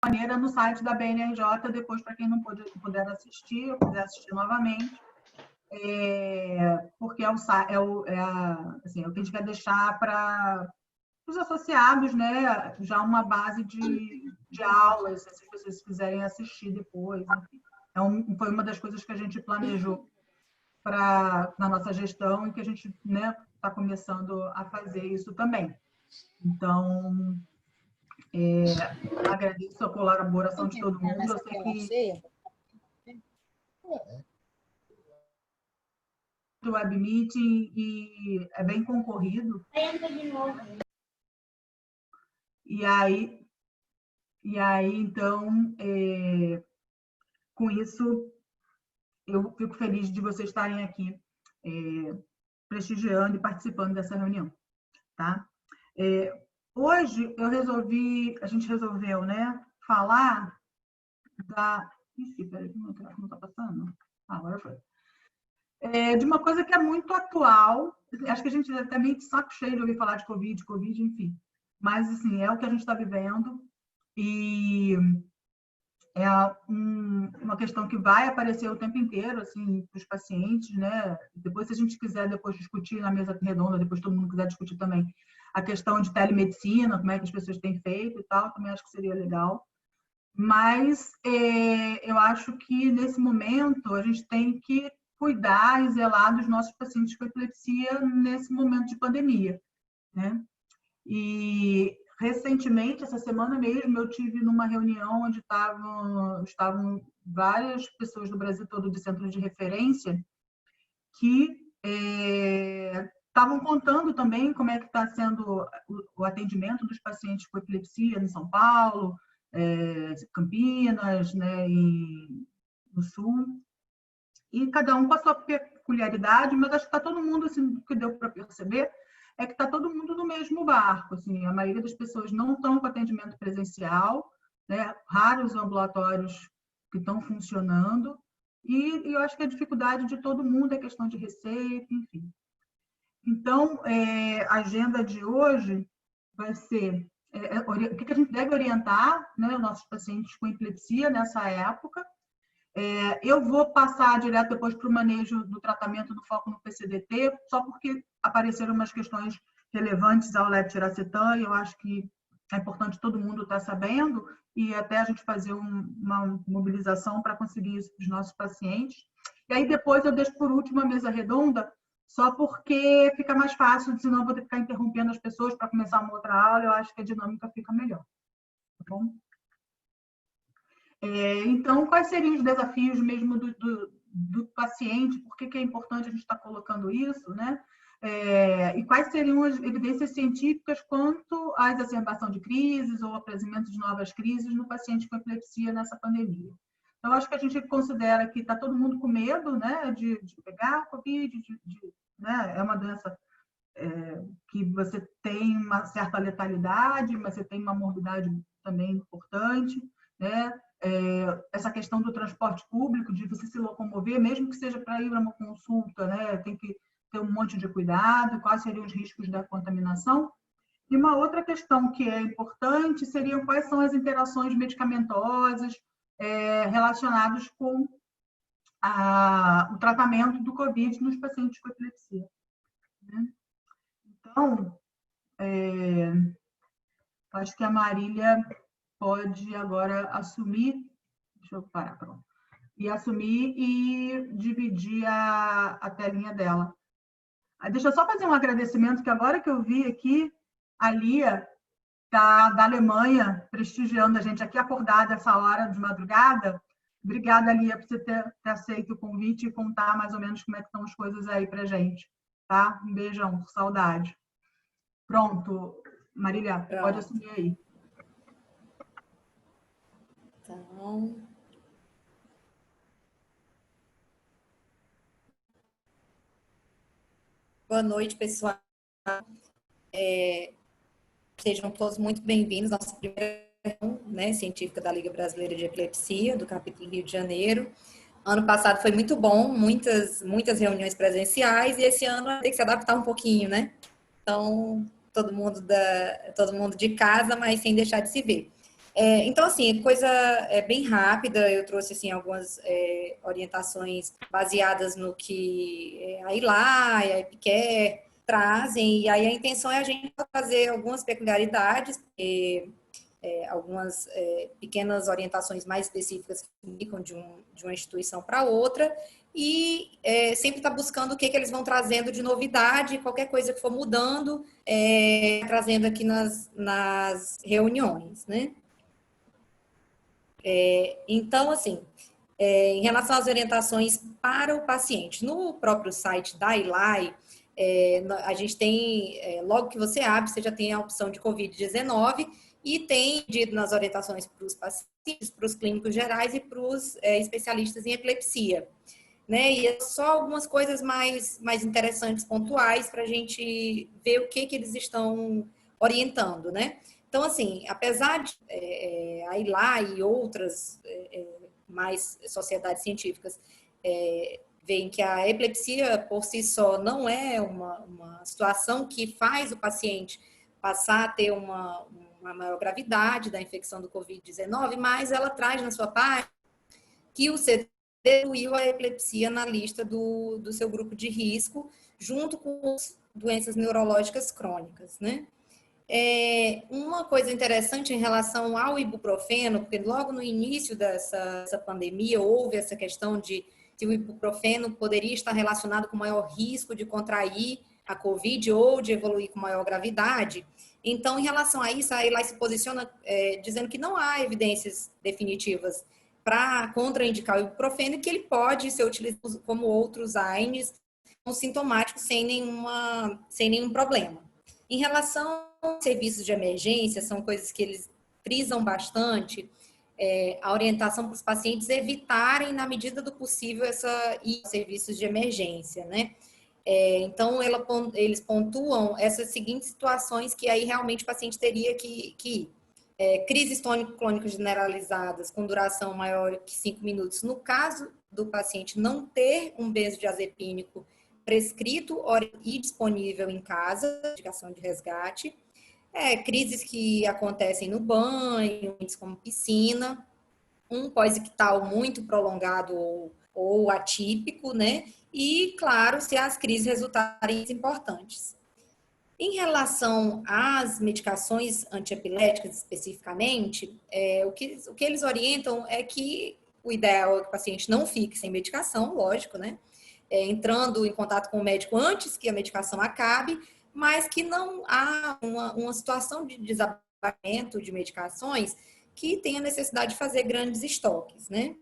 maneira no site da BNRJ, depois para quem não puder assistir, ou quiser assistir novamente, porque assim, é o que a gente quer deixar para os associados, né, já uma base de aulas, se as pessoas quiserem assistir depois. Enfim. Foi uma das coisas que a gente planejou na nossa gestão e que a gente, né, está começando a fazer isso também. Então, agradeço a colaboração de todo mundo. Eu sei que o web meeting e é bem concorrido. E aí então, com isso, eu fico feliz de vocês estarem aqui prestigiando e participando dessa reunião, tá? Hoje a gente resolveu, né, falar da... Ixi, peraí, não está passando? Agora foi. De uma coisa que é muito atual, acho que a gente até meio de saco cheio de ouvir falar de Covid, enfim. Mas, assim, é o que a gente está vivendo e é uma questão que vai aparecer o tempo inteiro, assim, para os pacientes, né? Depois, se a gente quiser depois discutir na mesa redonda, depois todo mundo quiser discutir também a questão de telemedicina, como é que as pessoas têm feito e tal, também acho que seria legal. Mas eu acho que, nesse momento, a gente tem que cuidar e zelar dos nossos pacientes com epilepsia nesse momento de pandemia, né? E, recentemente, essa semana mesmo, eu tive numa reunião onde estavam várias pessoas do Brasil todo de centros de referência que estavam contando também como é que está sendo o atendimento dos pacientes com epilepsia em São Paulo, Campinas, né, no Sul, e cada um com a sua peculiaridade, mas acho que está todo mundo, assim, o que deu para perceber é que está todo mundo no mesmo barco, assim, a maioria das pessoas não estão com atendimento presencial, né, raros ambulatórios que estão funcionando, e eu acho que a dificuldade de todo mundo é questão de receita, enfim. Então, a agenda de hoje vai ser o que a gente deve orientar, né, os nossos pacientes com epilepsia nessa época. Eu vou passar direto depois para o manejo do tratamento do foco no PCDT, só porque apareceram umas questões relevantes ao levetiracetam, e eu acho que é importante todo mundo estar sabendo, e até a gente fazer uma mobilização para conseguir isso para os nossos pacientes. E aí depois eu deixo por último a mesa redonda, só porque fica mais fácil, senão eu vou ter que ficar interrompendo as pessoas para começar uma outra aula, eu acho que a dinâmica fica melhor. Tá bom? Então, quais seriam os desafios mesmo do paciente? Por que é importante a gente estar colocando isso, né? E quais seriam as evidências científicas quanto à exacerbação de crises ou aparecimento de novas crises no paciente com epilepsia nessa pandemia? Então, acho que a gente considera que está todo mundo com medo, né, de pegar Covid, né? É uma doença que você tem uma certa letalidade, mas você tem uma morbidade também importante, né? Essa questão do transporte público, de você se locomover, mesmo que seja para ir a uma consulta, né? Tem que ter um monte de cuidado, quais seriam os riscos da contaminação. E uma outra questão que é importante seriam quais são as interações medicamentosas relacionadas com o tratamento do COVID nos pacientes com epilepsia, né? Então, acho que a Marília pode agora assumir, deixa eu parar, pronto, e assumir e dividir a telinha dela. Deixa eu só fazer um agradecimento, que agora que eu vi aqui, a Lia, da Alemanha, prestigiando a gente aqui, acordada essa hora de madrugada. Obrigada, Lia, por você ter aceito o convite e contar mais ou menos como é que estão as coisas aí pra gente, tá? Um beijão, saudade. Pronto, Marília, pode assumir aí. Então... Boa noite, pessoal. Sejam todos muito bem-vindos à nossa primeira reunião, né, científica da Liga Brasileira de Epilepsia, do capítulo Rio de Janeiro. Ano passado foi muito bom, muitas reuniões presenciais, e esse ano tem que se adaptar um pouquinho, né? Então, todo mundo de casa, mas sem deixar de se ver. Então, assim, coisa bem rápida. Eu trouxe assim algumas orientações baseadas no que a ILA e a EPICARE trazem. E aí a intenção é a gente fazer algumas peculiaridades, algumas pequenas orientações mais específicas que indicam de uma instituição para outra. E sempre está buscando o que eles vão trazendo de novidade, qualquer coisa que for mudando, trazendo aqui nas reuniões, né? Então, assim, em relação às orientações para o paciente, no próprio site da ILAI, a gente tem, logo que você abre, você já tem a opção de Covid-19 e tem dito nas orientações para os pacientes, para os clínicos gerais e para os especialistas em epilepsia. Né? E só algumas coisas mais interessantes, pontuais, para a gente ver o que eles estão orientando, né? Então, assim, apesar de a ILA e outras mais sociedades científicas veem que a epilepsia por si só não é uma situação que faz o paciente passar a ter uma maior gravidade da infecção do Covid-19, mas ela traz na sua parte que o CT incluiu a epilepsia na lista do seu grupo de risco, junto com as doenças neurológicas crônicas, né? Uma coisa interessante em relação ao ibuprofeno, porque logo no início dessa pandemia houve essa questão de se o ibuprofeno poderia estar relacionado com maior risco de contrair a Covid ou de evoluir com maior gravidade. Então, em relação a isso, a ELAI se posiciona dizendo que não há evidências definitivas para contraindicar o ibuprofeno e que ele pode ser utilizado como outros AINES sintomáticos sem nenhum problema. Em relação aos serviços de emergência, são coisas que eles frisam bastante, a orientação para os pacientes evitarem, na medida do possível, ir aos serviços de emergência, né? Então, eles pontuam essas seguintes situações que aí realmente o paciente teria que ir. Crises tônico-clônicas generalizadas com duração maior que 5 minutos, no caso do paciente não ter um benzodiazepínico prescrito e disponível em casa, indicação de resgate. Crises que acontecem no banho, como piscina, um pós-ictal muito prolongado ou atípico, né? E, claro, se as crises resultarem importantes. Em relação às medicações antiepiléticas especificamente, o que eles orientam é que o ideal é que o paciente não fique sem medicação, lógico, né? Entrando em contato com o médico antes que a medicação acabe, mas que não há uma situação de desabamento de medicações que tenha necessidade de fazer grandes estoques, né?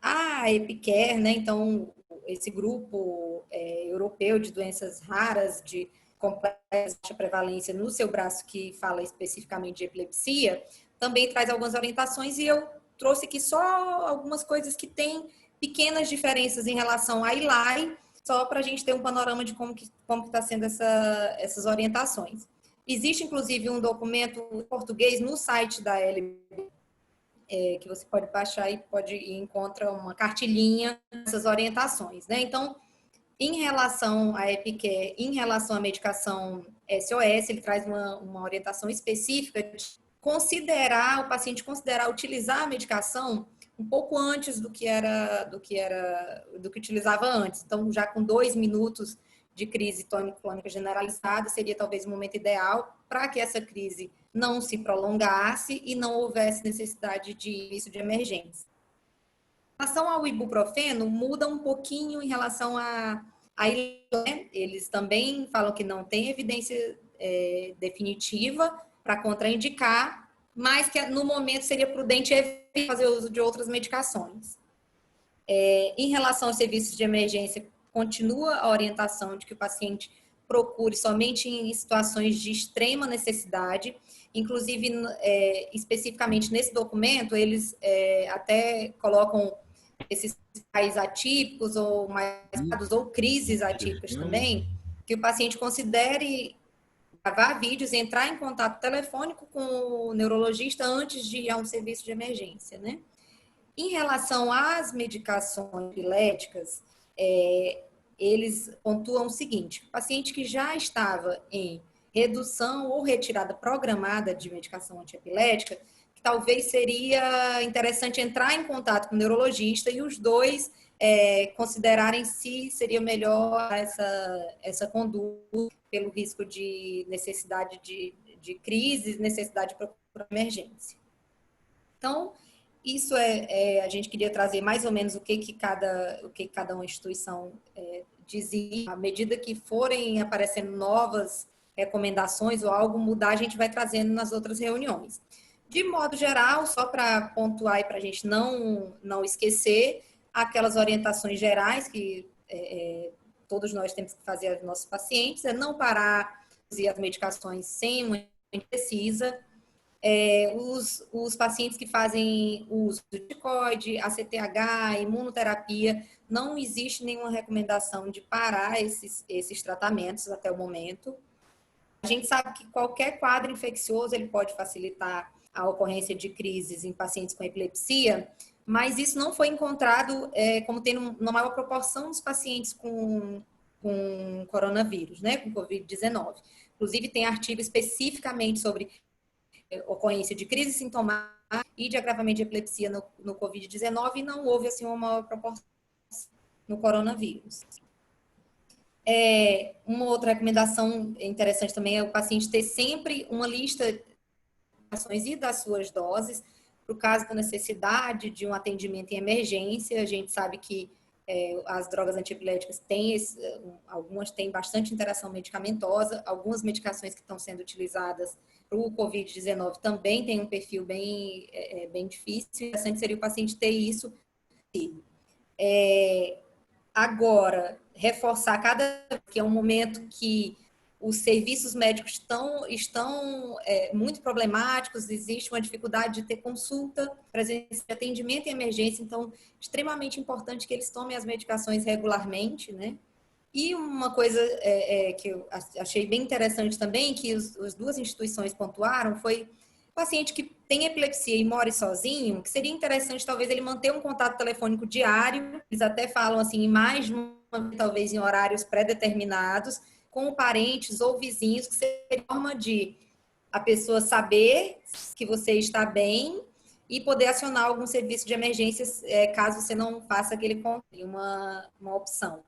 A EPICARE, né? Então, esse grupo europeu de doenças raras de complexa prevalência no seu braço, que fala especificamente de epilepsia, também traz algumas orientações e eu trouxe aqui só algumas coisas que têm pequenas diferenças em relação à ILAI, só para a gente ter um panorama de como que está sendo essas orientações. Existe, inclusive, um documento em português no site da LB, que você pode baixar e encontra uma cartilhinha dessas orientações, né? Então, em relação à EPICARE, em relação à medicação SOS, ele traz uma orientação específica de o paciente considerar utilizar a medicação um pouco antes do que utilizava antes. Então, já com 2 minutos de crise tônico-clônica generalizada, seria talvez o momento ideal para que essa crise não se prolongasse e não houvesse necessidade de início de emergência. Em relação ao ibuprofeno, muda um pouquinho em relação eles também falam que não tem evidência definitiva para contraindicar, mas que no momento seria prudente fazer uso de outras medicações. Em relação aos serviços de emergência, continua a orientação de que o paciente procure somente em situações de extrema necessidade. Inclusive, especificamente nesse documento, eles até colocam esses pais atípicos ou crises atípicas também, que o paciente considere gravar vídeos e entrar em contato telefônico com o neurologista antes de ir a um serviço de emergência, né? Em relação às medicações epiléticas, eles pontuam o seguinte: o paciente que já estava em redução ou retirada programada de medicação antiepilética, que talvez seria interessante entrar em contato com o neurologista e os dois considerarem se seria melhor essa conduta pelo risco de necessidade de crise, necessidade de procurar emergência. Então, isso a gente queria trazer mais ou menos o que cada uma instituição dizia. À medida que forem aparecendo novas recomendações ou algo mudar, a gente vai trazendo nas outras reuniões. De modo geral, só para pontuar e para a gente não esquecer, aquelas orientações gerais que todos nós temos que fazer aos nossos pacientes, é não parar de usar as medicações sem uma precisa. Os pacientes que fazem uso de corticoide, ACTH, imunoterapia, não existe nenhuma recomendação de parar esses tratamentos até o momento. A gente sabe que qualquer quadro infeccioso ele pode facilitar a ocorrência de crises em pacientes com epilepsia, mas isso não foi encontrado como tendo uma maior proporção dos pacientes com coronavírus, né, com Covid-19. Inclusive, tem artigo especificamente sobre ocorrência de crise sintomática e de agravamento de epilepsia no Covid-19 e não houve assim uma maior proporção no coronavírus. Uma outra recomendação interessante também é o paciente ter sempre uma lista de ações e das suas doses, para o caso da necessidade de um atendimento em emergência. A gente sabe que as drogas antiepiléticas algumas têm bastante interação medicamentosa, algumas medicações que estão sendo utilizadas para o Covid-19 também tem um perfil bem difícil. O interessante seria o paciente ter isso. Agora, reforçar cada vez que é um momento que os serviços médicos estão muito problemáticos, existe uma dificuldade de ter consulta, presença de atendimento em emergência, então, extremamente importante que eles tomem as medicações regularmente, né? E uma coisa que eu achei bem interessante também, que as duas instituições pontuaram, foi o paciente que tem epilepsia e mora sozinho, que seria interessante talvez ele manter um contato telefônico diário, eles até falam assim, mais de uma, talvez em horários pré-determinados, com parentes ou vizinhos, que seria forma de a pessoa saber que você está bem e poder acionar algum serviço de emergência caso você não faça aquele controle, uma opção.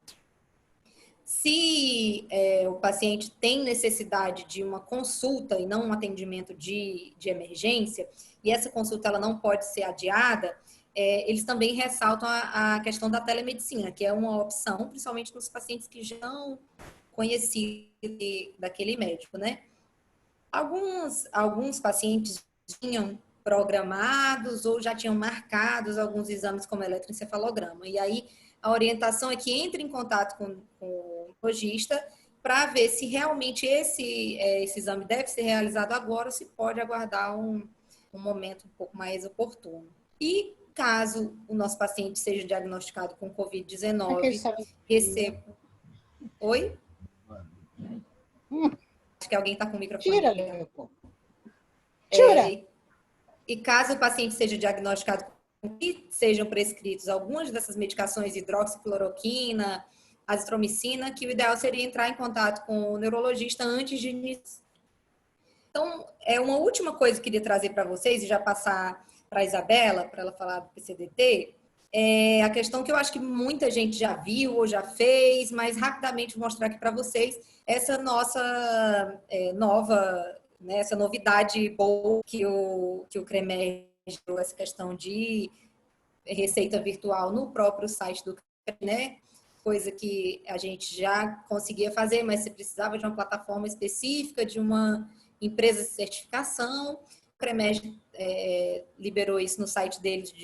Se o paciente tem necessidade de uma consulta e não um atendimento de emergência, e essa consulta ela não pode ser adiada, eles também ressaltam a questão da telemedicina, que é uma opção, principalmente nos pacientes que já não conheciam daquele médico, né? Alguns pacientes tinham programados ou já tinham marcados alguns exames como eletroencefalograma, e aí a orientação é que entre em contato com o neurologista para ver se realmente esse exame deve ser realizado agora ou se pode aguardar um momento um pouco mais oportuno. E caso o nosso paciente seja diagnosticado com Covid-19, receba... Oi? Acho que alguém está com o microfone. Tira, Leopoldo. Tira! E caso o paciente seja diagnosticado e sejam prescritos algumas dessas medicações, hidroxicloroquina, azitromicina, que o ideal seria entrar em contato com o neurologista antes de iniciar. Então, uma última coisa que eu queria trazer para vocês e já passar para a Isabela, para ela falar do PCDT, é a questão que eu acho que muita gente já viu ou já fez, mas rapidamente vou mostrar aqui para vocês essa nossa nova, né, essa novidade boa que o CREMERG, essa questão de receita virtual no próprio site do CREMERG, né? Coisa que a gente já conseguia fazer, mas você precisava de uma plataforma específica, de uma empresa de certificação. O CREMERG liberou isso no site deles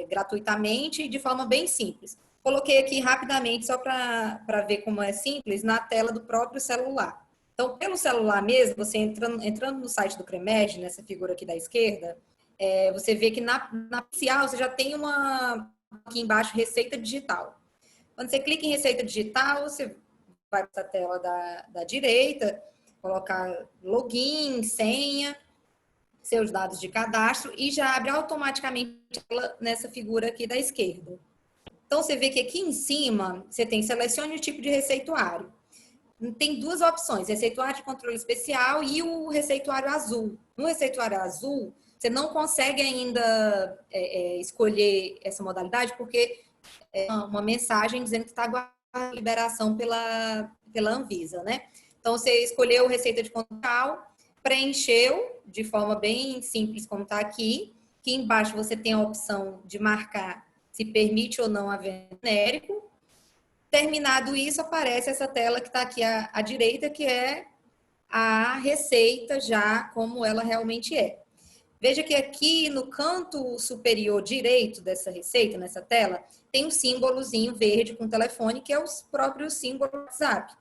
gratuitamente e de forma bem simples. Coloquei aqui rapidamente, só para ver como é simples, na tela do próprio celular. Então, pelo celular mesmo, você entrando no site do CREMERG, nessa figura aqui da esquerda, você vê que na inicial você já tem aqui embaixo, receita digital. Quando você clica em receita digital, você vai para a tela da direita, colocar login, senha, seus dados de cadastro e já abre automaticamente nessa figura aqui da esquerda. Então, você vê que aqui em cima, você tem selecione o tipo de receituário. tem duas opções, receituário de controle especial e o receituário azul. No receituário azul, você não consegue ainda escolher essa modalidade, porque é uma mensagem dizendo que está aguardando a liberação pela Anvisa, né? Então, você escolheu receita de controle, preencheu de forma bem simples, como está aqui. Aqui embaixo você tem a opção de marcar se permite ou não a venda genérico. Terminado isso, aparece essa tela que está aqui à direita, que é a receita já como ela realmente é. Veja que aqui no canto superior direito dessa receita, nessa tela, tem um símbolozinho verde com telefone, que é o próprio símbolo do WhatsApp.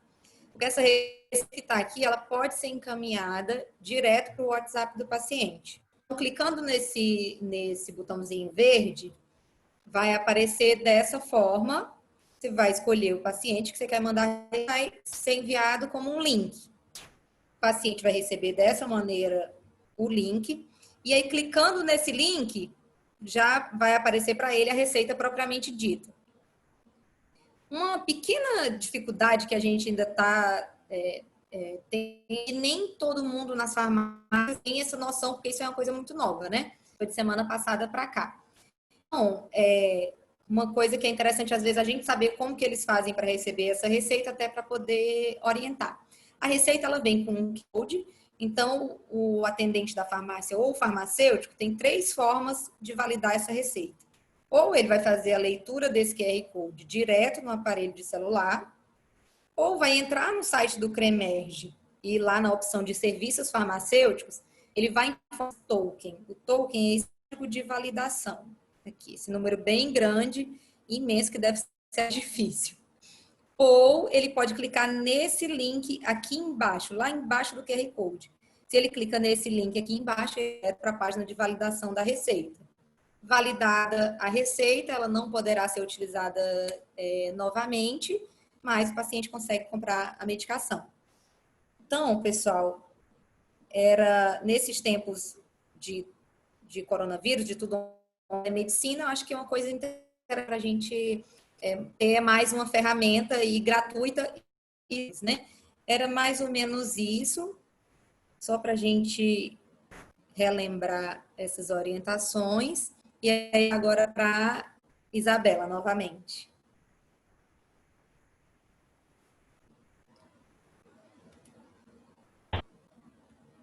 Porque essa receita que está aqui, ela pode ser encaminhada direto para o WhatsApp do paciente. Então, clicando nesse botãozinho verde, vai aparecer dessa forma. Você vai escolher o paciente que você quer mandar, vai ser enviado como um link. O paciente vai receber dessa maneira o link. E aí, clicando nesse link, já vai aparecer para ele a receita propriamente dita. Uma pequena dificuldade que a gente ainda está tem, e nem todo mundo nas farmácias tem essa noção, porque isso é uma coisa muito nova, né? Foi de semana passada para cá. Então, uma coisa que é interessante, às vezes, a gente saber como que eles fazem para receber essa receita, até para poder orientar. A receita, ela vem com um code, então o atendente da farmácia ou o farmacêutico tem 3 formas de validar essa receita. Ou ele vai fazer a leitura desse QR Code direto no aparelho de celular, ou vai entrar no site do CREMERGE e lá na opção de serviços farmacêuticos, ele vai informar o token. O token é esse tipo de validação. Aqui, esse número bem grande, imenso, que deve ser difícil. Ou ele pode clicar nesse link aqui embaixo, lá embaixo do QR Code. Se ele clica nesse link aqui embaixo, ele vai para a página de validação da receita. Validada a receita, ela não poderá ser utilizada novamente, mas o paciente consegue comprar a medicação. Então, pessoal, era nesses tempos de coronavírus, de tudo na medicina, eu acho que é uma coisa interessante para a gente ter mais uma ferramenta e gratuita, né? Era mais ou menos isso, só para a gente relembrar essas orientações. E aí agora para Isabela novamente.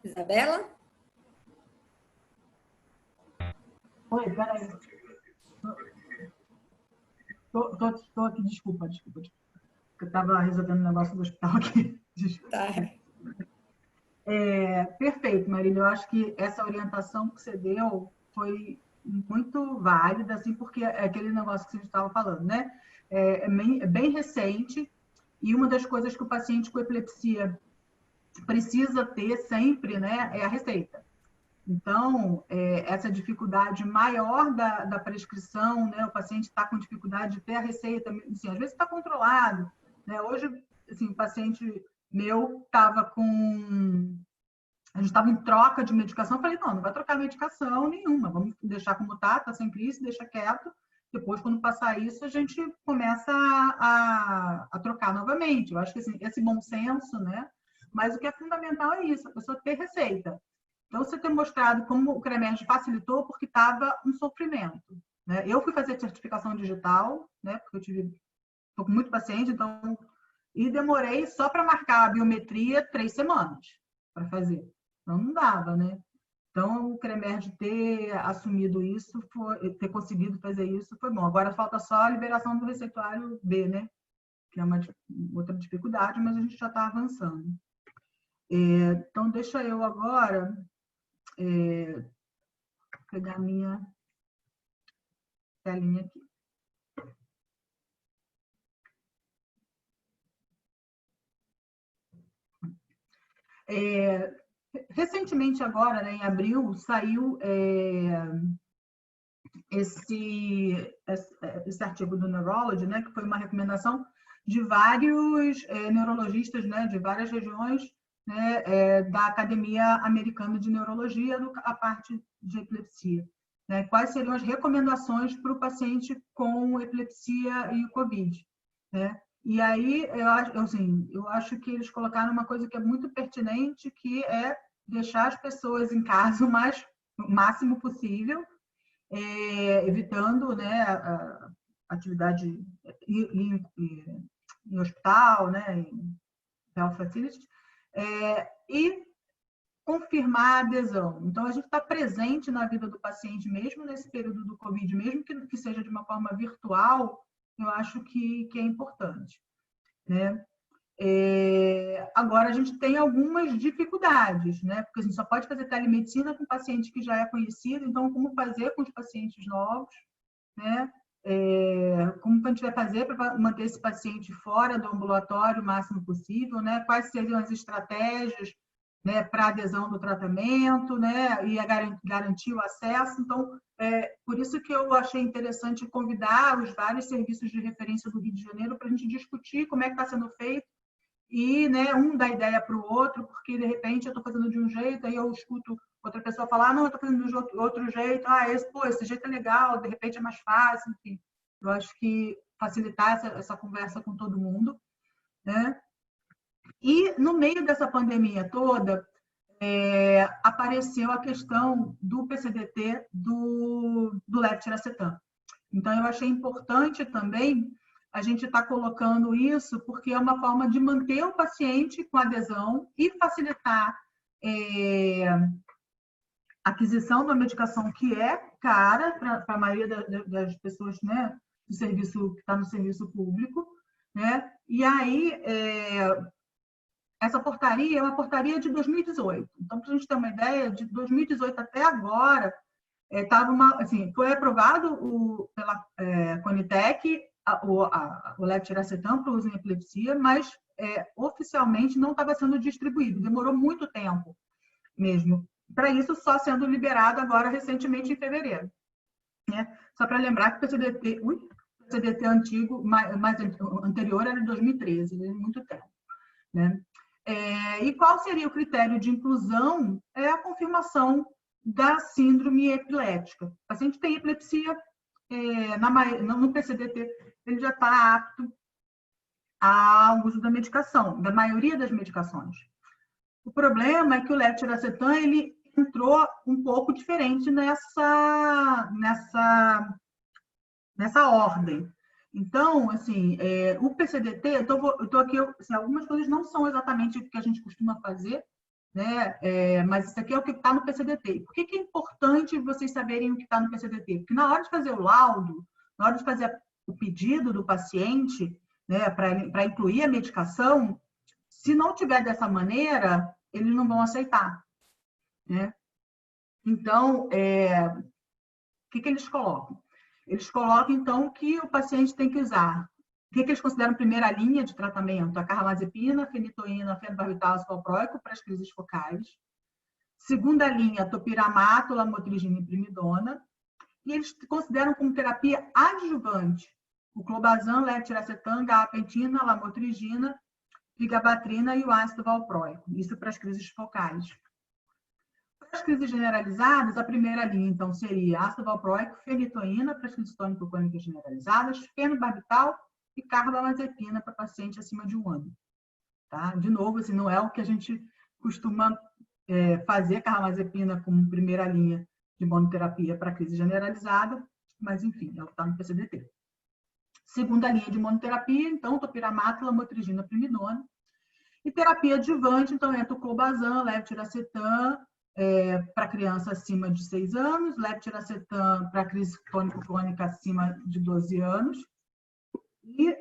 Isabela? Oi, peraí. Tô aqui, desculpa. Eu estava resolvendo um negócio do hospital aqui. Desculpa. Tá. Perfeito, Marília. Eu acho que essa orientação que você deu foi muito válida, assim, porque é aquele negócio que você estava falando, né? É bem recente, e uma das coisas que o paciente com epilepsia precisa ter sempre, né, é a receita. Então, essa dificuldade maior da prescrição, né, o paciente está com dificuldade de ter a receita, assim, às vezes está controlado, né? Hoje, assim, o paciente meu estava com... A gente estava em troca de medicação, eu falei, não vai trocar medicação nenhuma, vamos deixar como está sempre isso, deixa quieto, depois, quando passar isso, a gente começa a trocar novamente. Eu acho que assim, esse bom senso, né? Mas o que é fundamental é isso, a pessoa ter receita. Então, você ter mostrado como o CREMERGE facilitou, porque estava um sofrimento, né? Eu fui fazer certificação digital, né? Porque estou com muito paciente, então... E demorei só para marcar a biometria 3 semanas para fazer. Então, não dava, né? Então, o CREMERGE ter assumido isso, ter conseguido fazer isso, foi bom. Agora, falta só a liberação do receituário B, né? Que é uma outra dificuldade, mas a gente já está avançando. Então, deixa eu agora pegar a minha telinha aqui. Recentemente agora, né, em abril, saiu esse artigo do Neurology, né, que foi uma recomendação de vários neurologistas, né, de várias regiões, né, da Academia Americana de Neurologia, a parte de epilepsia. Né? Quais seriam as recomendações para o paciente com epilepsia e o COVID? Né? E aí, eu acho que eles colocaram uma coisa que é muito pertinente, que é deixar as pessoas em casa o máximo possível, evitando, né, a atividade em hospital, né, em health facilities, e confirmar a adesão. Então, a gente está presente na vida do paciente, mesmo nesse período do Covid, mesmo que seja de uma forma virtual, eu acho que é importante, né? Agora, a gente tem algumas dificuldades, né? Porque a gente só pode fazer telemedicina com paciente que já é conhecido, então, como fazer com os pacientes novos, né? Como que a gente vai fazer para manter esse paciente fora do ambulatório o máximo possível, né? Quais seriam as estratégias, né, para adesão do tratamento, né? E garantir o acesso. Então, por isso que eu achei interessante convidar os vários serviços de referência do Rio de Janeiro para a gente discutir como é que está sendo feito e, né, um dá ideia para o outro, porque de repente eu estou fazendo de um jeito, aí eu escuto outra pessoa falar, não, eu estou fazendo de outro jeito, esse jeito é legal, de repente é mais fácil, enfim. Eu acho que facilitar essa conversa com todo mundo, né? E no meio dessa pandemia toda, apareceu a questão do PCDT do levetiracetam. Então, eu achei importante também a gente estar colocando isso, porque é uma forma de manter o paciente com adesão e facilitar a aquisição de uma medicação que é cara para a maioria das pessoas, né, do serviço, que está no serviço público, né? E aí, essa portaria é uma portaria de 2018. Então, para a gente ter uma ideia, de 2018 até agora, foi aprovado pela Conitec o levetiracetam para uso em epilepsia, mas oficialmente não estava sendo distribuído. Demorou muito tempo mesmo. Para isso, só sendo liberado agora recentemente em fevereiro, né? Só para lembrar que o PCDT antigo, mais anterior, era de 2013, muito tempo, né? E qual seria o critério de inclusão? É a confirmação da síndrome epilética. O paciente tem epilepsia, no PCDT, ele já está apto ao uso da medicação, da maioria das medicações. O problema é que o levetiracetam, ele entrou um pouco diferente nessa ordem. Então, assim, o PCDT, eu estou aqui, assim, algumas coisas não são exatamente o que a gente costuma fazer, né? Mas isso aqui é o que está no PCDT. Por que é importante vocês saberem o que está no PCDT? Porque na hora de fazer o laudo, na hora de fazer o pedido do paciente, né, para incluir a medicação, se não tiver dessa maneira, eles não vão aceitar, né? Então, o que eles colocam? Eles colocam, então, que o paciente tem que usar. O que eles consideram primeira linha de tratamento? A carbamazepina, fenitoína, fenobarbital, valproico para as crises focais. Segunda linha, topiramato, lamotrigina e primidona. E eles consideram como terapia adjuvante o clobazam, levetiracetam, gabapentina, lamotrigina, vigabatrina e o ácido valproico. Isso para as crises focais. Para as crises generalizadas, a primeira linha, então, seria ácido valproico, fenitoína para as crises tônico-clônicas generalizadas, fenobarbital e carbamazepina para paciente acima de 1 ano. Tá? De novo, assim, não é o que a gente costuma fazer, carbamazepina como primeira linha de monoterapia para crise generalizada, mas, enfim, é o que está no PCDT. Segunda linha de monoterapia, então, topiramato, lamotrigina, primidona. E terapia adjuvante, então, entra o clobazam, levetiracetam, para criança acima de 6 anos, levetiracetam para crise tônico-clônica acima de 12 anos, e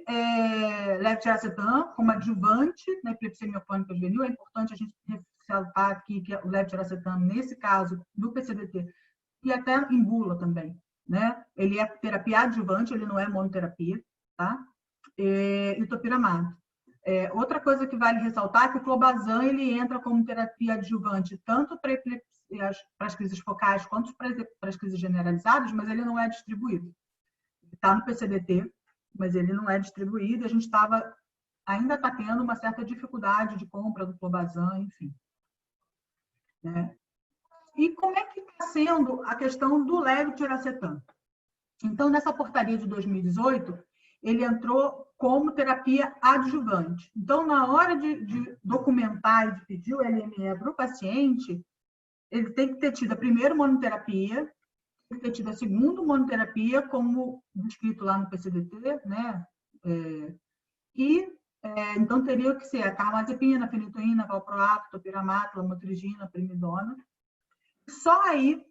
levetiracetam como adjuvante na epilepsia mioclônica juvenil. É importante a gente ressaltar aqui que o levetiracetam, nesse caso, do PCDT, e até em bula também, né? Ele é terapia adjuvante, ele não é monoterapia, tá? E o topiramato. Outra coisa que vale ressaltar é que o clobazam, ele entra como terapia adjuvante tanto para as crises focais quanto para as crises generalizadas, mas ele não é distribuído. Está no PCDT, mas ele não é distribuído. A gente ainda está tendo uma certa dificuldade de compra do clobazam, enfim. Né? E como é que está sendo a questão do levetiracetam? Então, nessa portaria de 2018, ele entrou como terapia adjuvante. Então, na hora de documentar e de pedir o LME para o paciente, ele tem que ter tido a primeira monoterapia, tem que ter tido a segunda monoterapia, como descrito lá no PCDT, né? Então, teria que ser a carbamazepina, fenitoína, valproato, topiramato, lamotrigina, primidona. Só aí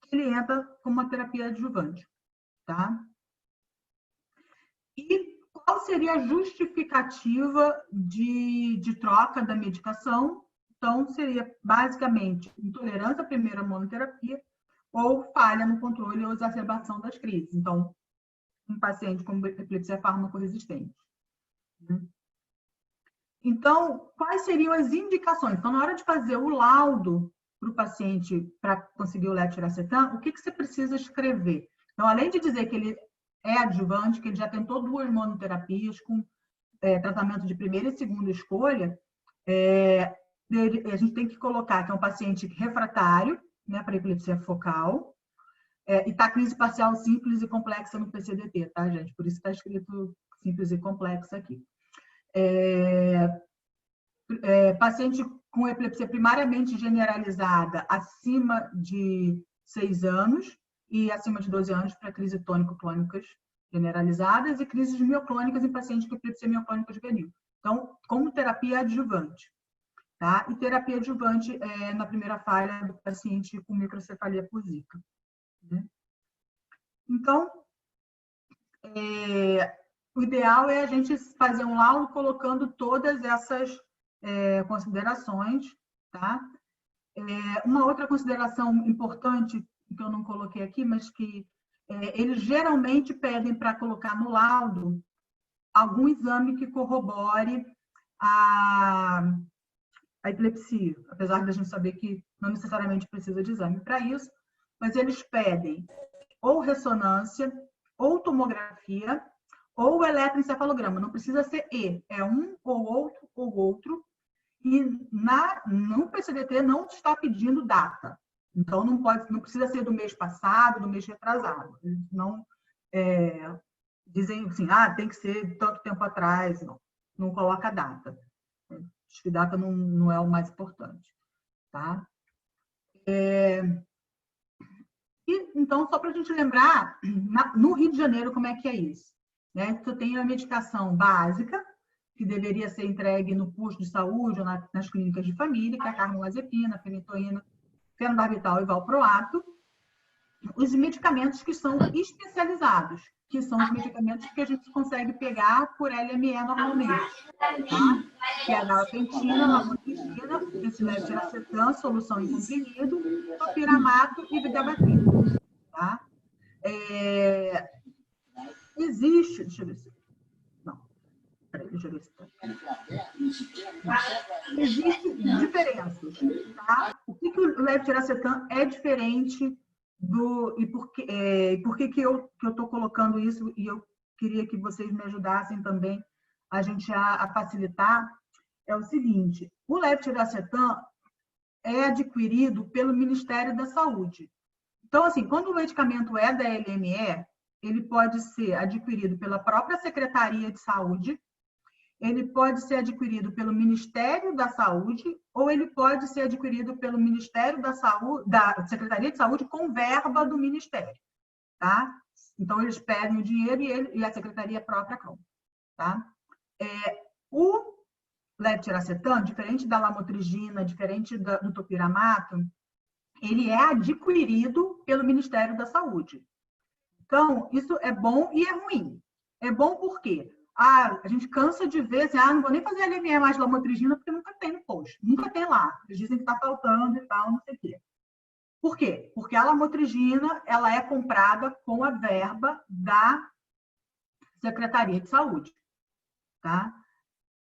que ele entra como uma terapia adjuvante, tá? E qual seria a justificativa de troca da medicação? Então, seria basicamente intolerância à primeira monoterapia ou falha no controle ou exacerbação das crises. Então, um paciente com epilepsia farmacoresistente. Então, quais seriam as indicações? Então, na hora de fazer o laudo para o paciente, para conseguir o levetiracetam, o que você precisa escrever? Então, além de dizer que ele é adjuvante, que ele já tentou 2 monoterapias com tratamento de primeira e segunda escolha, a gente tem que colocar que é um paciente refratário, né, para epilepsia focal, e está crise parcial simples e complexa no PCDT, tá, gente? Por isso está escrito simples e complexa aqui. Paciente com epilepsia primariamente generalizada acima de 6 anos e acima de 12 anos para crise tônico-clônicas generalizadas e crises mioclônicas em pacientes com epilepsia mioclônica juvenil. Então, como terapia adjuvante. Tá? E terapia adjuvante na primeira falha do paciente com microcefalia por Zika. Né? Então, o ideal é a gente fazer um laudo colocando todas essas considerações. Tá? Uma outra consideração importante, que eu não coloquei aqui, mas que eles geralmente pedem para colocar no laudo algum exame que corrobore a epilepsia, apesar de a gente saber que não necessariamente precisa de exame para isso, mas eles pedem ou ressonância, ou tomografia, ou eletroencefalograma. Não precisa ser é um ou outro, e no PCDT não está pedindo data. Então, não precisa ser do mês passado, do mês retrasado. Eles não dizem assim, tem que ser tanto tempo atrás, não coloca data. Acho que data não é o mais importante. Tá? Então, só para a gente lembrar, no Rio de Janeiro, como é que é isso? Né? Eu tenho a medicação básica, que deveria ser entregue no posto de saúde ou nas clínicas de família, que é a carbamazepina, fenitoína, fenobarbital e valproato. Os medicamentos que são especializados, que são os medicamentos que a gente consegue pegar por LME normalmente. Tá? Que é a gabapentina, lamotrigina, esse levetiracetam, solução em comprimido, topiramato e vigabatrin. Tá? Existe... Deixa eu ver se... Não. Peraí, deixa eu ver se... Existem diferenças. Tá? O que o levetiracetam é diferente e por que eu estou colocando isso, e eu queria que vocês me ajudassem também a gente a facilitar, é o seguinte: o levetiracetam é adquirido pelo Ministério da Saúde. Então, assim, quando o medicamento é da LME, ele pode ser adquirido pela própria Secretaria de Saúde, ele pode ser adquirido pelo Ministério da Saúde, ou ele pode ser adquirido pelo Ministério da Saúde, da Secretaria de Saúde, com verba do Ministério. Tá? Então, eles pedem o dinheiro e a Secretaria própria compra. Tá? O levetiracetam, diferente da lamotrigina, diferente do topiramato, ele é adquirido pelo Ministério da Saúde. Então, isso é bom e é ruim. É bom por quê? A gente cansa de ver assim, não vou nem fazer LME mais lamotrigina porque nunca tem no post, nunca tem lá. Eles dizem que está faltando e tal, não sei o quê. Por quê? Porque a lamotrigina ela é comprada com a verba da Secretaria de Saúde. Tá?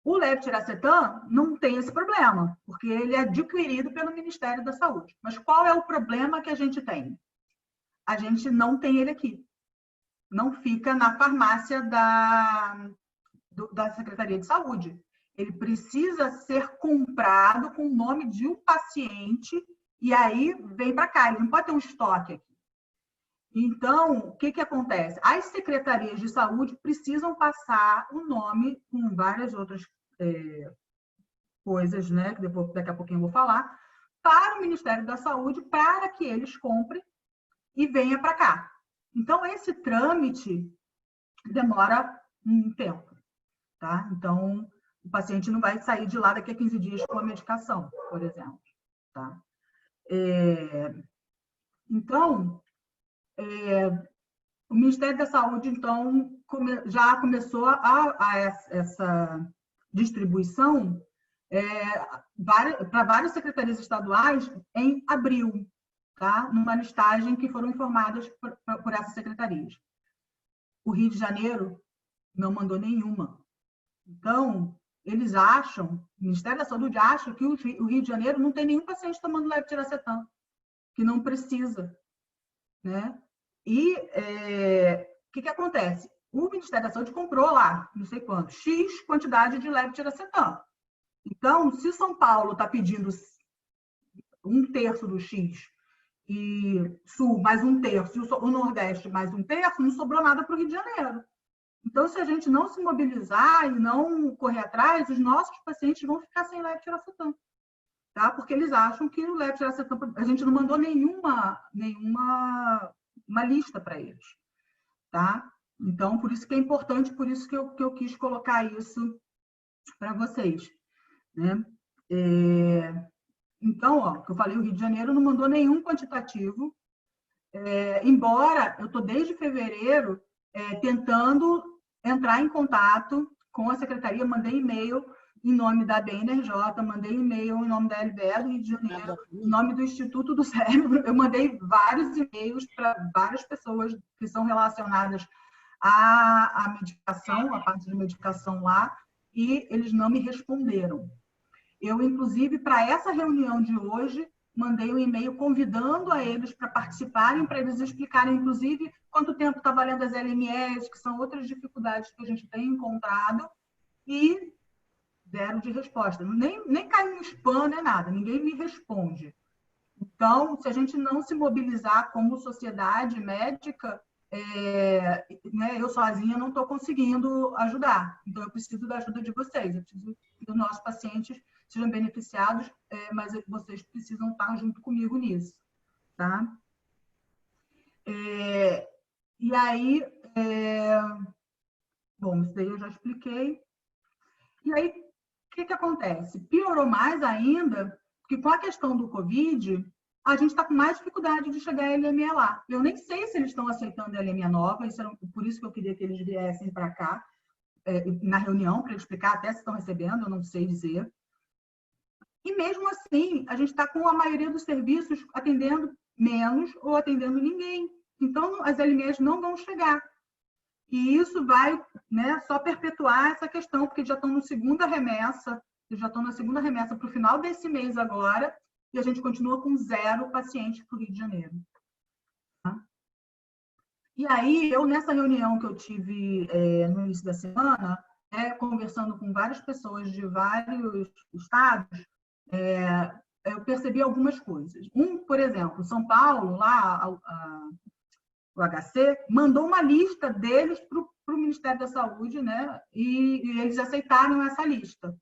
O levetiracetam não tem esse problema, porque ele é adquirido pelo Ministério da Saúde. Mas qual é o problema que a gente tem? A gente não tem ele aqui. Não fica na farmácia da Secretaria de Saúde. Ele precisa ser comprado com o nome de um paciente e aí vem para cá. Ele não pode ter um estoque aqui. Então, o que acontece? As secretarias de saúde precisam passar o nome com várias outras coisas, né, que daqui a pouquinho eu vou falar, para o Ministério da Saúde, para que eles comprem e venha para cá. Então, esse trâmite demora um tempo, tá? Então, o paciente não vai sair de lá daqui a 15 dias com a medicação, por exemplo, tá? Então, o Ministério da Saúde, então, já começou essa distribuição para várias secretarias estaduais em abril, tá? Numa listagem que foram informadas por essas secretarias. O Rio de Janeiro não mandou nenhuma. Então, eles acham, o Ministério da Saúde acha que o Rio de Janeiro não tem nenhum paciente tomando levetiracetam, que não precisa, né? E o que acontece? O Ministério da Saúde comprou lá, não sei quanto, X quantidade de levetiracetam. Então, se São Paulo está pedindo 1/3 do X e Sul mais 1/3, o Nordeste mais 1/3, não sobrou nada para o Rio de Janeiro. Então, se a gente não se mobilizar e não correr atrás, os nossos pacientes vão ficar sem levetiracetam, tá? Porque eles acham que o levetiracetam, a gente não mandou nenhuma lista para eles, tá? Então, por isso que é importante, por isso que eu quis colocar isso para vocês, né? Então, ó, que eu falei, o Rio de Janeiro não mandou nenhum quantitativo, embora eu estou desde fevereiro tentando entrar em contato com a secretaria, mandei e-mail em nome da BNRJ, mandei e-mail em nome da LBE do Rio de Janeiro, em nome do Instituto do Cérebro, eu mandei vários e-mails para várias pessoas que são relacionadas à medicação, a parte de medicação lá, e eles não me responderam. Eu, inclusive, para essa reunião de hoje, mandei um e-mail convidando a eles para participarem, para eles explicarem, inclusive, quanto tempo está valendo as LMS, que são outras dificuldades que a gente tem encontrado, e zero de resposta. Nem caiu no spam, nem nada, ninguém me responde. Então, se a gente não se mobilizar como sociedade médica, né, eu sozinha não estou conseguindo ajudar. Então, eu preciso da ajuda de vocês, eu preciso que os nossos pacientes sejam beneficiados, mas vocês precisam estar junto comigo nisso, tá? E aí, bom, isso daí eu já expliquei. E aí, o que acontece? Piorou mais ainda, porque com a questão do Covid, a gente está com mais dificuldade de chegar a LME lá. Eu nem sei se eles estão aceitando a LME nova, por isso que eu queria que eles viessem para cá, na reunião, para explicar até se estão recebendo, eu não sei dizer. E mesmo assim, a gente está com a maioria dos serviços atendendo menos ou atendendo ninguém. Então, as LMEs não vão chegar. E isso vai, né, só perpetuar essa questão, porque já estão na segunda remessa para o final desse mês agora, e a gente continua com 0 pacientes para o Rio de Janeiro. Tá? E aí, eu, nessa reunião que eu tive no início da semana, conversando com várias pessoas de vários estados, eu percebi algumas coisas. Por exemplo, São Paulo, lá, o HC, mandou uma lista deles para o Ministério da Saúde, né? E eles aceitaram essa lista.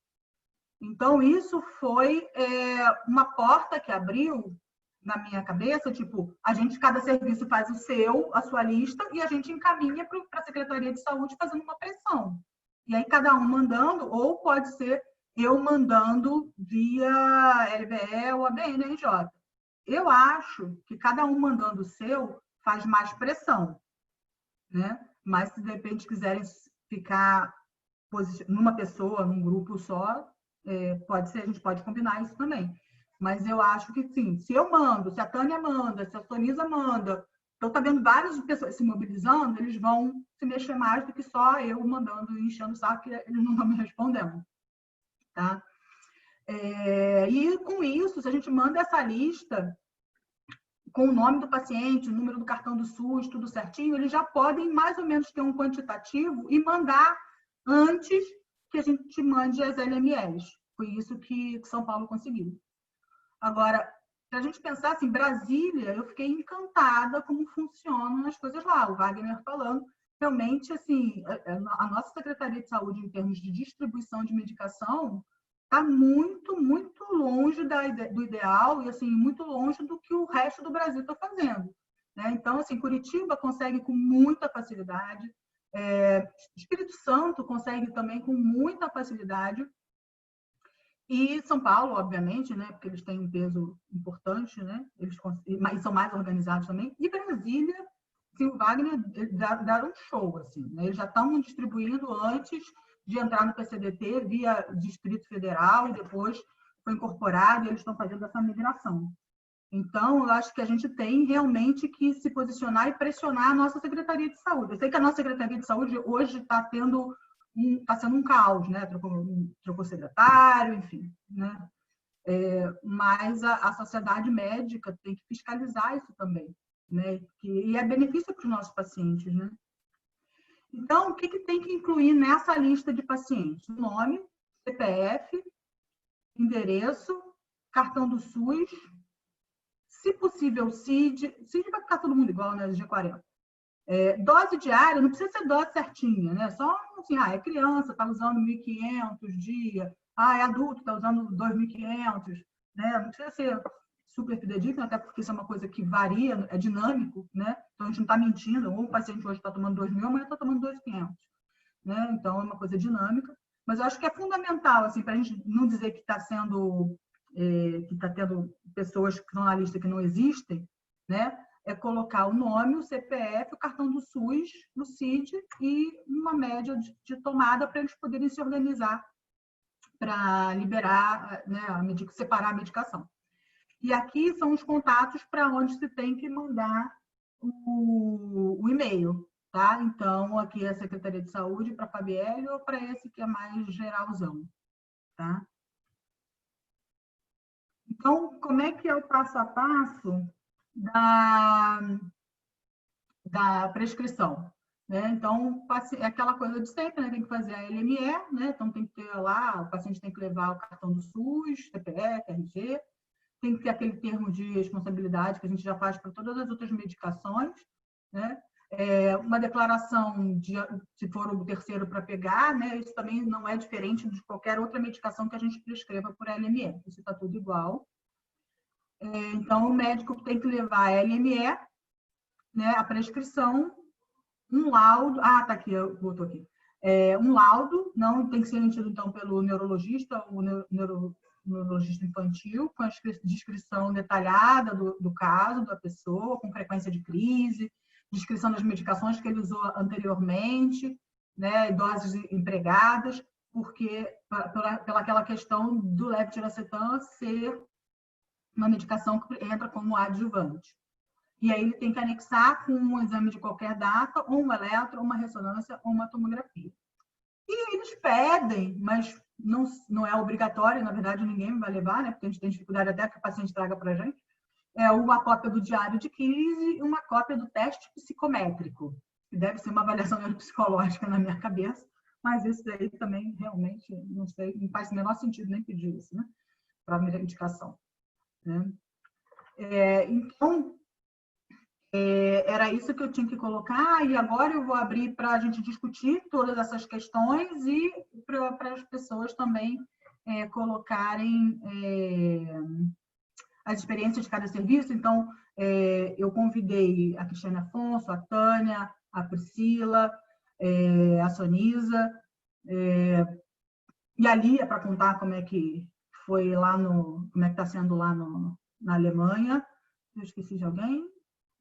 Então, isso foi uma porta que abriu na minha cabeça, tipo, cada serviço faz a sua lista, e a gente encaminha para a Secretaria de Saúde fazendo uma pressão. E aí, cada um mandando, ou pode ser eu mandando via LBE ou a BNRJ. Eu acho que cada um mandando o seu faz mais pressão, né? Mas se de repente quiserem ficar numa pessoa, num grupo só, pode ser, a gente pode combinar isso também. Mas eu acho que sim, se eu mando, se a Tânia manda, se a Sonisa manda, então tá vendo várias pessoas se mobilizando, eles vão se mexer mais do que só eu mandando e enchendo o saco, que eles não vão me respondendo, tá? E com isso, se a gente manda essa lista com o nome do paciente, o número do cartão do SUS, tudo certinho, eles já podem mais ou menos ter um quantitativo e mandar antes que a gente mande as LMEs. Foi isso que São Paulo conseguiu. Agora, Se a gente pensar assim, Brasília, eu fiquei encantada como funcionam as coisas lá. O Wagner falando, realmente, assim, a nossa Secretaria de Saúde, em termos de distribuição de medicação, está muito, muito longe do ideal e, assim, muito longe do que o resto do Brasil está fazendo. Né? Então, assim, Curitiba consegue com muita facilidade, Espírito Santo consegue também com muita facilidade, e São Paulo, obviamente, né, porque eles têm um peso importante, né, mas são mais organizados também. E Brasília, assim, o Wagner dá um show, assim, né, eles já estão distribuindo antes de entrar no PCDT via Distrito Federal e depois foi incorporado e eles estão fazendo essa migração. Então, eu acho que a gente tem realmente que se posicionar e pressionar a nossa Secretaria de Saúde. Eu sei que a nossa Secretaria de Saúde hoje está sendo um caos, né? Trocou secretário, enfim, né? Mas a sociedade médica tem que fiscalizar isso também, né? E é benefício para os nossos pacientes, né? Então, o que tem que incluir nessa lista de pacientes? Nome, CPF, endereço, cartão do SUS, se possível, CID vai ficar todo mundo igual, né? G40. Dose diária, não precisa ser dose certinha, né? Só assim, é criança, está usando 1.500 dia, é adulto, está usando 2.500, né? Não precisa ser super fidedigno, até porque isso é uma coisa que varia, é dinâmico, né? Então a gente não está mentindo, ou o paciente hoje está tomando 2.000, amanhã está tomando 2.500, né? Então é uma coisa dinâmica, mas eu acho que é fundamental, assim, para a gente não dizer que está sendo que está tendo pessoas que estão na lista que não existem, né? É colocar o nome, o CPF, o cartão do SUS, o CID e uma média de tomada para eles poderem se organizar para liberar, né, separar a medicação. E aqui são os contatos para onde se tem que mandar o e-mail, tá? Então, aqui é a Secretaria de Saúde para a Fabielle ou para esse que é mais geralzão, tá? Então, como é que é o passo a passo da prescrição? Né? Então, é aquela coisa de sempre, né? Tem que fazer a LME, né? Então tem que ter lá, o paciente tem que levar o cartão do SUS, CPF, RG, tem que ter aquele termo de responsabilidade que a gente já faz para todas as outras medicações, né? Uma declaração se for o terceiro para pegar, né? Isso também não é diferente de qualquer outra medicação que a gente prescreva por LME, isso está tudo igual. Então, o médico tem que levar a LME, né, a prescrição, um laudo, tá aqui, eu botou aqui, um laudo, não tem que ser emitido, então, pelo neurologista ou neurologista infantil, com a descrição detalhada do caso, da pessoa, com frequência de crise, descrição das medicações que ele usou anteriormente, né, doses empregadas, porque, pela aquela questão do levetiracetam ser uma medicação que entra como adjuvante. E aí ele tem que anexar com um exame de qualquer data, ou um eletro, ou uma ressonância, ou uma tomografia. E eles pedem, mas não é obrigatório, na verdade ninguém vai levar, né? Porque a gente tem dificuldade até que o paciente traga para a gente. Uma cópia do diário de crise e uma cópia do teste psicométrico, que deve ser uma avaliação neuropsicológica na minha cabeça, mas isso daí também realmente, não sei, não faz o menor sentido nem pedir isso, né? Para a medicação. Né? Então, era isso que eu tinha que colocar, e agora eu vou abrir para a gente discutir todas essas questões e para as pessoas também colocarem as experiências de cada serviço. Então, eu convidei a Cristiane Afonso, a Tânia, a Priscila, a Sonisa, e a Lia, para contar como é que foi lá como é que está sendo lá na Alemanha. Eu esqueci de alguém?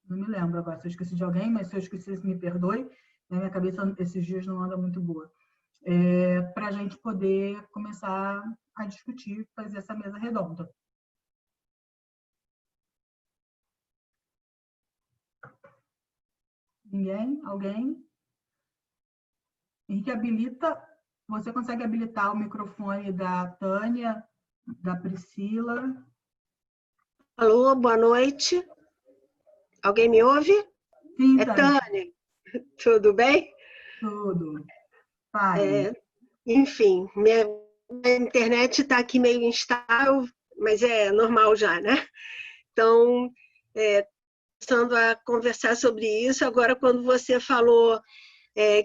Não me lembro agora se eu esqueci de alguém, mas se eu esqueci, me perdoe. Minha cabeça esses dias não anda muito boa. Para a gente poder começar a discutir, fazer essa mesa redonda. Ninguém? Alguém? Henrique, você consegue habilitar o microfone da Tânia, da Priscila? Alô, boa noite. Alguém me ouve? Sim, Tânia. Tudo bem? Tudo. Enfim, minha internet está aqui meio instável, mas é normal já, né? Então, começando a conversar sobre isso, agora quando você falou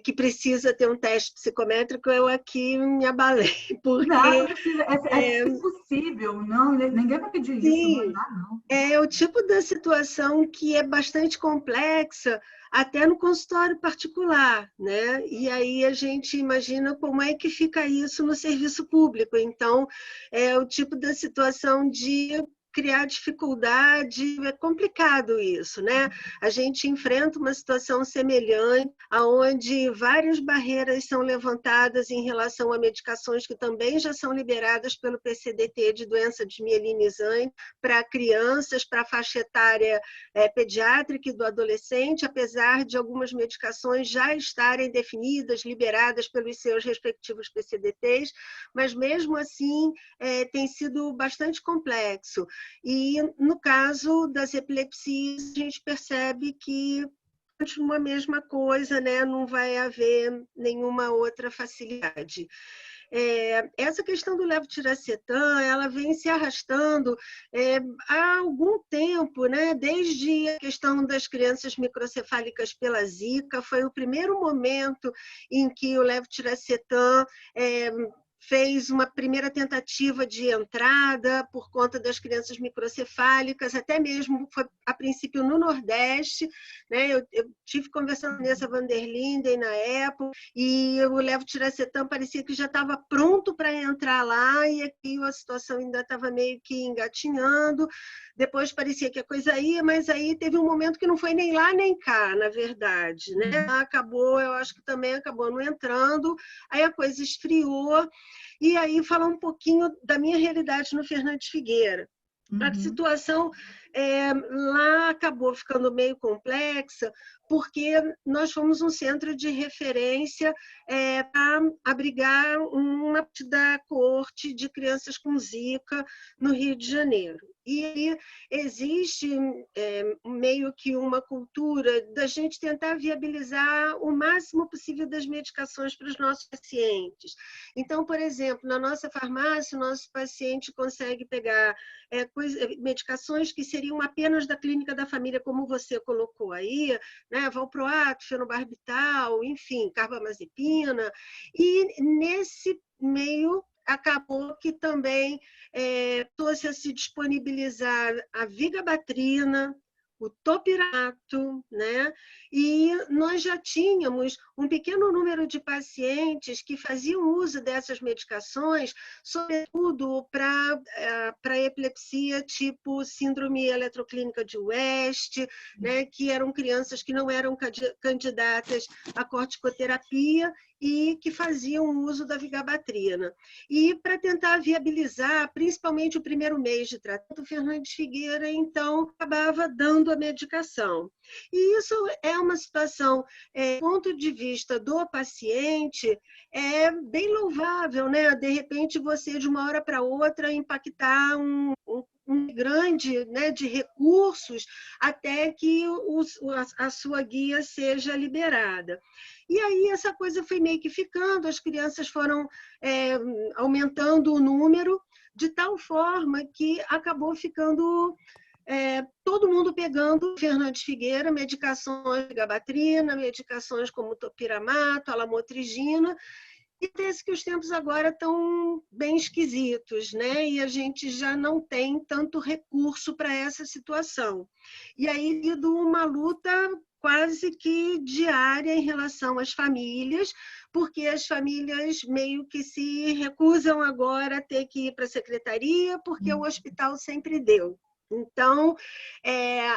que precisa ter um teste psicométrico, eu aqui me abalei, porque... Não precisa, é impossível, não, ninguém vai pedir isso, não Sim, dá, não. é o tipo da situação que é bastante complexa, até no consultório particular, né? E aí a gente imagina como é que fica isso no serviço público. Então, é o tipo da situação de criar dificuldade, é complicado isso, né? A gente enfrenta uma situação semelhante, onde várias barreiras são levantadas em relação a medicações que também já são liberadas pelo PCDT de doença desmielinizante para crianças, para a faixa etária pediátrica e do adolescente, apesar de algumas medicações já estarem definidas, liberadas pelos seus respectivos PCDTs, mas mesmo assim tem sido bastante complexo. E no caso das epilepsias, a gente percebe que continua a mesma coisa, né? Não vai haver nenhuma outra facilidade. Essa questão do levetiracetam, ela vem se arrastando há algum tempo, né? Desde a questão das crianças microcefálicas pela Zika, foi o primeiro momento em que o levetiracetam fez uma primeira tentativa de entrada por conta das crianças microcefálicas, até mesmo foi a princípio no Nordeste, né? Eu tive conversando com a Vanessa van der Linden na época, e o levetiracetam parecia que já estava pronto para entrar lá, e aqui a situação ainda estava meio que engatinhando. Depois parecia que a coisa ia, mas aí teve um momento que não foi nem lá nem cá, na verdade, né? Acabou, eu acho que também acabou não entrando, aí a coisa esfriou. E aí falar um pouquinho da minha realidade no Fernandes Figueira. A situação lá acabou ficando meio complexa, porque nós fomos um centro de referência para abrigar uma parte da coorte de crianças com Zika no Rio de Janeiro. E aí existe meio que uma cultura da gente tentar viabilizar o máximo possível das medicações para os nossos pacientes. Então, por exemplo, na nossa farmácia, o nosso paciente consegue pegar medicações que seriam apenas da clínica da família, como você colocou aí, né? Valproato, fenobarbital, enfim, carbamazepina. E nesse meio acabou que também trouxe a se disponibilizar a vigabatrina, o topirato, né? E nós já tínhamos um pequeno número de pacientes que faziam uso dessas medicações, sobretudo para epilepsia tipo síndrome eletroclínica de West, né? Que eram crianças que não eram candidatas à corticoterapia e que faziam uso da vigabatrina. E para tentar viabilizar, principalmente o primeiro mês de tratamento, o Fernandes Figueira, então, acabava dando a medicação. E isso é uma situação, do ponto de vista do paciente, é bem louvável, né? De repente, você, de uma hora para outra, impactar um grande, né, de recursos até que a sua guia seja liberada. E aí essa coisa foi meio que ficando, as crianças foram aumentando o número, de tal forma que acabou ficando todo mundo pegando Fernandes Figueira, medicações de gabatrina, medicações como topiramato, lamotrigina, e parece que os tempos agora estão bem esquisitos, né? E a gente já não tem tanto recurso para essa situação. E aí, ido uma luta quase que diária em relação às famílias, porque as famílias meio que se recusam agora a ter que ir para a secretaria, porque o hospital sempre deu. Então,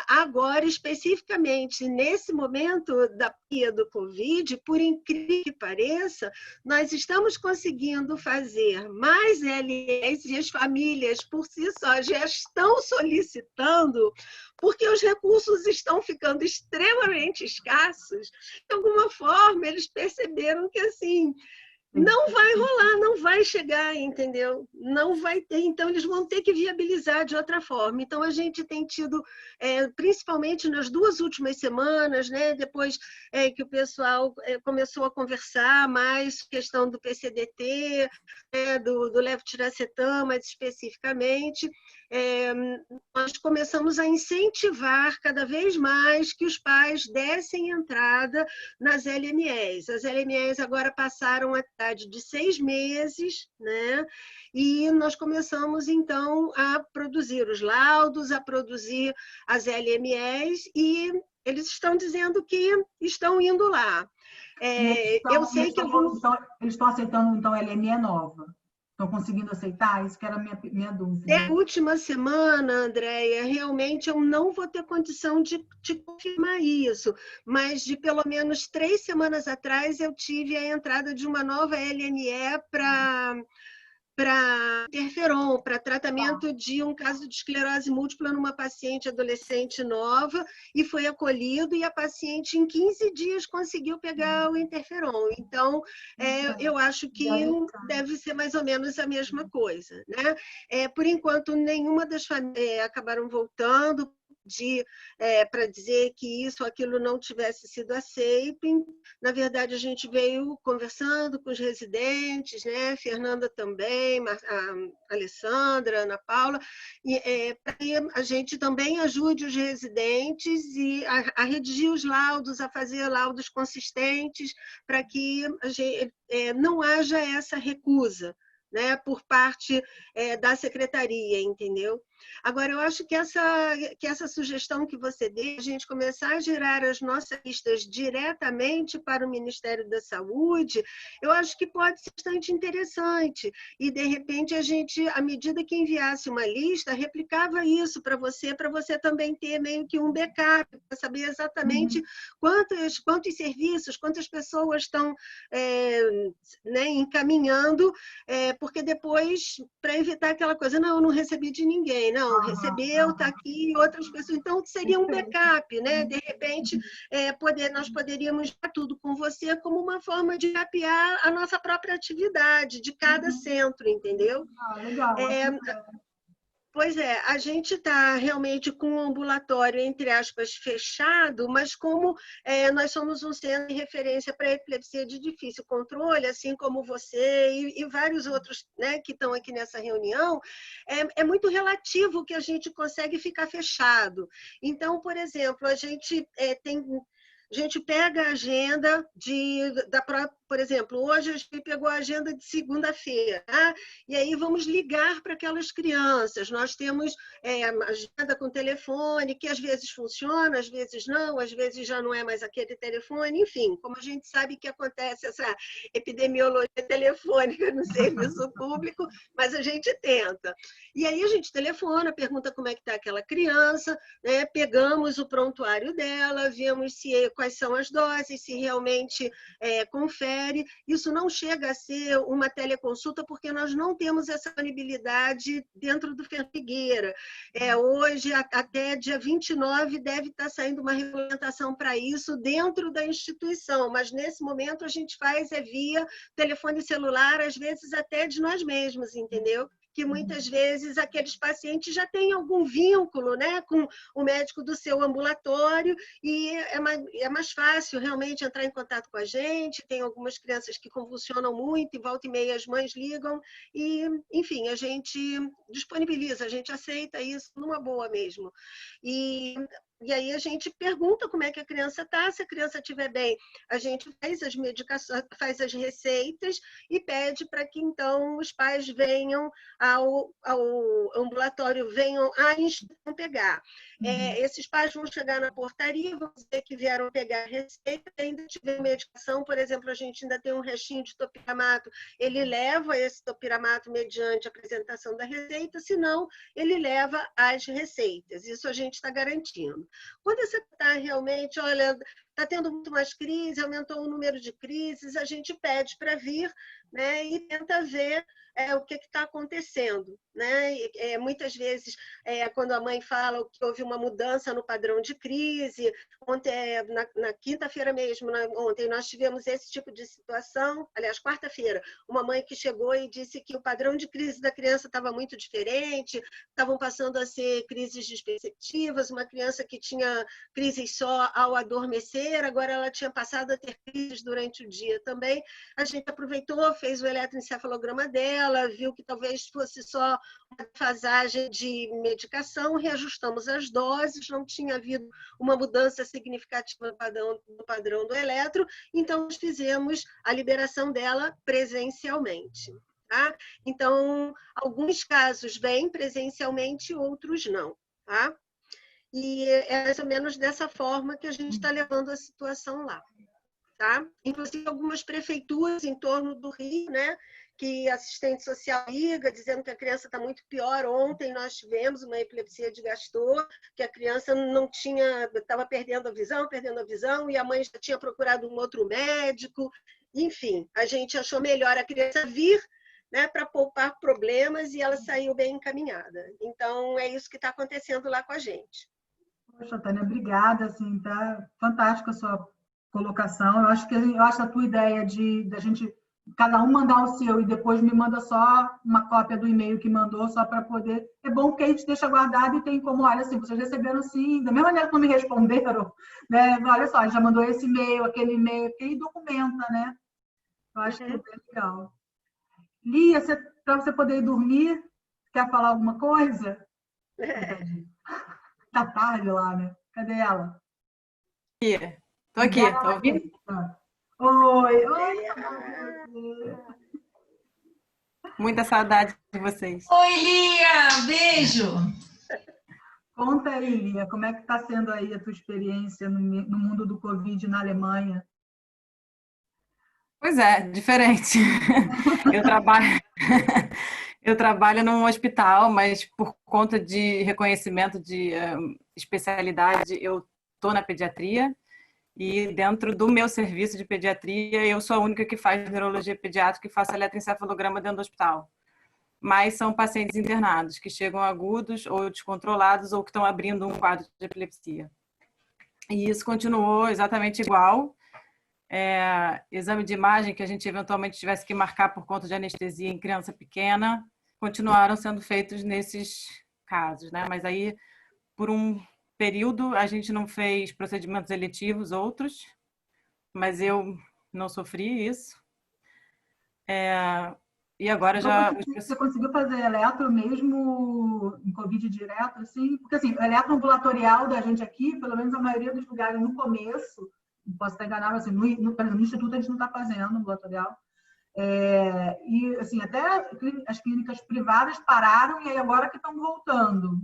agora, especificamente nesse momento da pandemia do Covid, por incrível que pareça, nós estamos conseguindo fazer mais LS e as famílias, por si só, já estão solicitando, porque os recursos estão ficando extremamente escassos. De alguma forma, eles perceberam que, assim, não vai rolar, não vai chegar, entendeu? Não vai ter, então eles vão ter que viabilizar de outra forma. Então a gente tem tido, principalmente nas 2 últimas semanas, né, depois que o pessoal começou a conversar mais questão do PCDT, do levetiracetam, mais especificamente, nós começamos a incentivar cada vez mais que os pais dessem entrada nas LMEs. As LMEs agora passaram a idade de 6 meses, né? E nós começamos, então, a produzir os laudos, a produzir as LMEs, e eles estão dizendo que estão indo lá. Eu sei que eles estão aceitando, então, a LME nova. Estão conseguindo aceitar? Isso que era a minha dúvida. Na última semana, Andréia, realmente eu não vou ter condição de te confirmar isso, mas de pelo menos 3 semanas atrás eu tive a entrada de uma nova LME para interferon, para tratamento de um caso de esclerose múltipla numa paciente adolescente nova, e foi acolhido, e a paciente em 15 dias conseguiu pegar o interferon. Então, eu acho que deve ser mais ou menos a mesma coisa, né? Por enquanto, nenhuma das famílias acabaram voltando para dizer que isso ou aquilo não tivesse sido aceito. Na verdade, a gente veio conversando com os residentes, né? Fernanda também, a Alessandra, a Ana Paula, para que a gente também ajude os residentes a redigir os laudos, a fazer laudos consistentes, para que não haja essa recusa, né, por parte da secretaria, entendeu? Agora, eu acho que essa sugestão que você deu, a gente começar a gerar as nossas listas diretamente para o Ministério da Saúde, eu acho que pode ser bastante interessante. E, de repente, a gente, à medida que enviasse uma lista, replicava isso para você também ter meio que um backup, para saber exatamente quantos serviços, quantas pessoas estão né, encaminhando, porque depois, para evitar aquela coisa, não, eu não recebi de ninguém, não, recebeu, está aqui, outras pessoas. Então, seria um backup, né? De repente, nós poderíamos dar tudo com você como uma forma de mapear a nossa própria atividade de cada centro, entendeu? Legal. Pois é, a gente está realmente com um ambulatório, entre aspas, fechado, mas como nós somos um centro de referência para epilepsia de difícil controle, assim como você e vários outros, né, que estão aqui nessa reunião, é muito relativo que a gente consegue ficar fechado. Então, por exemplo, a gente pega a agenda por exemplo, hoje a gente pegou a agenda de segunda-feira, tá? E aí vamos ligar para aquelas crianças. Nós temos agenda com telefone, que às vezes funciona, às vezes não, às vezes já não é mais aquele telefone, enfim, como a gente sabe que acontece essa epidemiologia telefônica no serviço público, mas a gente tenta. E aí a gente telefona, pergunta como é que está aquela criança, né? Pegamos o prontuário dela, vemos quais são as doses, se realmente confere. Isso não chega a ser uma teleconsulta, porque nós não temos essa disponibilidade dentro do Figueira. Hoje, até dia 29, deve estar saindo uma regulamentação para isso dentro da instituição, mas nesse momento a gente faz via telefone celular, às vezes até de nós mesmos, entendeu? Que muitas vezes aqueles pacientes já têm algum vínculo, né, com o médico do seu ambulatório, e é mais fácil realmente entrar em contato com a gente. Tem algumas crianças que convulsionam muito, e volta e meia as mães ligam, e, enfim, a gente disponibiliza, a gente aceita isso numa boa mesmo. E aí a gente pergunta como é que a criança está. Se a criança estiver bem, a gente faz as medicações, faz as receitas e pede para que então os pais venham ao ambulatório, venham à instituição pegar. Esses pais vão chegar na portaria, vão dizer que vieram pegar a receita, ainda tiver medicação, por exemplo, a gente ainda tem um restinho de topiramato, ele leva esse topiramato mediante a apresentação da receita, senão ele leva as receitas. Isso a gente está garantindo. Quando você está realmente, olha, está tendo muito mais crise, aumentou o número de crises, a gente pede para vir, né, e tenta ver o que está acontecendo, né? Muitas vezes, quando a mãe fala que houve uma mudança no padrão de crise, ontem, na quinta-feira mesmo, ontem nós tivemos esse tipo de situação, aliás, quarta-feira, uma mãe que chegou e disse que o padrão de crise da criança estava muito diferente, estavam passando a ser crises desperceptivas, uma criança que tinha crises só ao adormecer, agora ela tinha passado a ter crises durante o dia também. A gente aproveitou, fez o eletroencefalograma dela, viu que talvez fosse só uma defasagem de medicação, reajustamos as doses, não tinha havido uma mudança significativa no padrão do eletro, então nós fizemos a liberação dela presencialmente. Tá? Então, alguns casos vêm presencialmente, outros não. Tá? E é mais ou menos dessa forma que a gente está levando a situação lá. Tá? Inclusive, algumas prefeituras em torno do Rio, né, que assistente social liga, dizendo que a criança está muito pior. Ontem nós tivemos uma epilepsia de Gastor, que a criança não tinha, estava perdendo a visão, e a mãe já tinha procurado um outro médico. Enfim, a gente achou melhor a criança vir, né, para poupar problemas, e ela saiu bem encaminhada. Então, é isso que está acontecendo lá com a gente. Poxa, Tânia, obrigada, assim, tá fantástica a sua colocação. Eu acho a tua ideia da gente cada um mandar o seu e depois me manda só uma cópia do e-mail que mandou, só para poder. É bom que a gente deixa guardado e tem como, olha, assim, vocês receberam sim, da mesma maneira que não me responderam, né? Olha só, já mandou esse e-mail, aquele e-mail, que aí documenta, né? Eu acho que é bem legal. Lia, para você poder ir dormir, quer falar alguma coisa? Tá tarde lá, né? Cadê ela? Tô aqui, tá ouvindo? Oi. Muita saudade de vocês. Oi, Lia! Beijo! Conta aí, Lia, como é que está sendo aí a tua experiência no mundo do Covid na Alemanha? Pois é, diferente. Eu trabalho num hospital, mas por conta de reconhecimento de especialidade, eu estou na pediatria. E dentro do meu serviço de pediatria, eu sou a única que faz neurologia pediátrica e faço eletroencefalograma dentro do hospital. Mas são pacientes internados, que chegam agudos ou descontrolados ou que estão abrindo um quadro de epilepsia. E isso continuou exatamente igual. Exame de imagem que a gente eventualmente tivesse que marcar por conta de anestesia em criança pequena, continuaram sendo feitos nesses casos, né? Mas aí, por um período, a gente não fez procedimentos eletivos, outros, mas eu não sofri isso. E agora já... Você conseguiu fazer eletro mesmo em Covid direto, assim? Porque, assim, o eletro ambulatorial da gente aqui, pelo menos a maioria dos lugares, no começo, posso estar enganado, assim, no Instituto a gente não está fazendo ambulatorial. E, assim, até as clínicas privadas pararam e aí agora que estão voltando.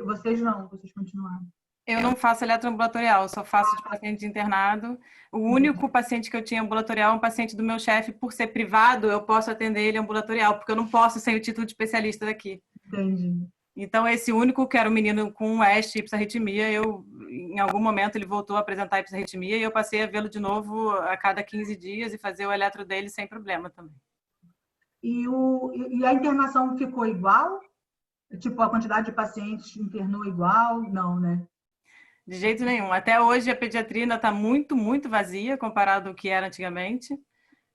Vocês não, vocês continuaram. Eu não faço eletroambulatorial, só faço de paciente internado. O único paciente que eu tinha ambulatorial é um paciente do meu chefe. Por ser privado, eu posso atender ele ambulatorial, porque eu não posso sem o título de especialista daqui. Entendi. Então, esse único, que era um menino com EST, hipsarritmia, em algum momento ele voltou a apresentar hipsarritmia e eu passei a vê-lo de novo a cada 15 dias e fazer o eletro dele sem problema também. E a internação ficou igual? Tipo, a quantidade de pacientes internou igual? Não, né? De jeito nenhum. Até hoje a pediatria ainda está muito, muito vazia comparado ao que era antigamente.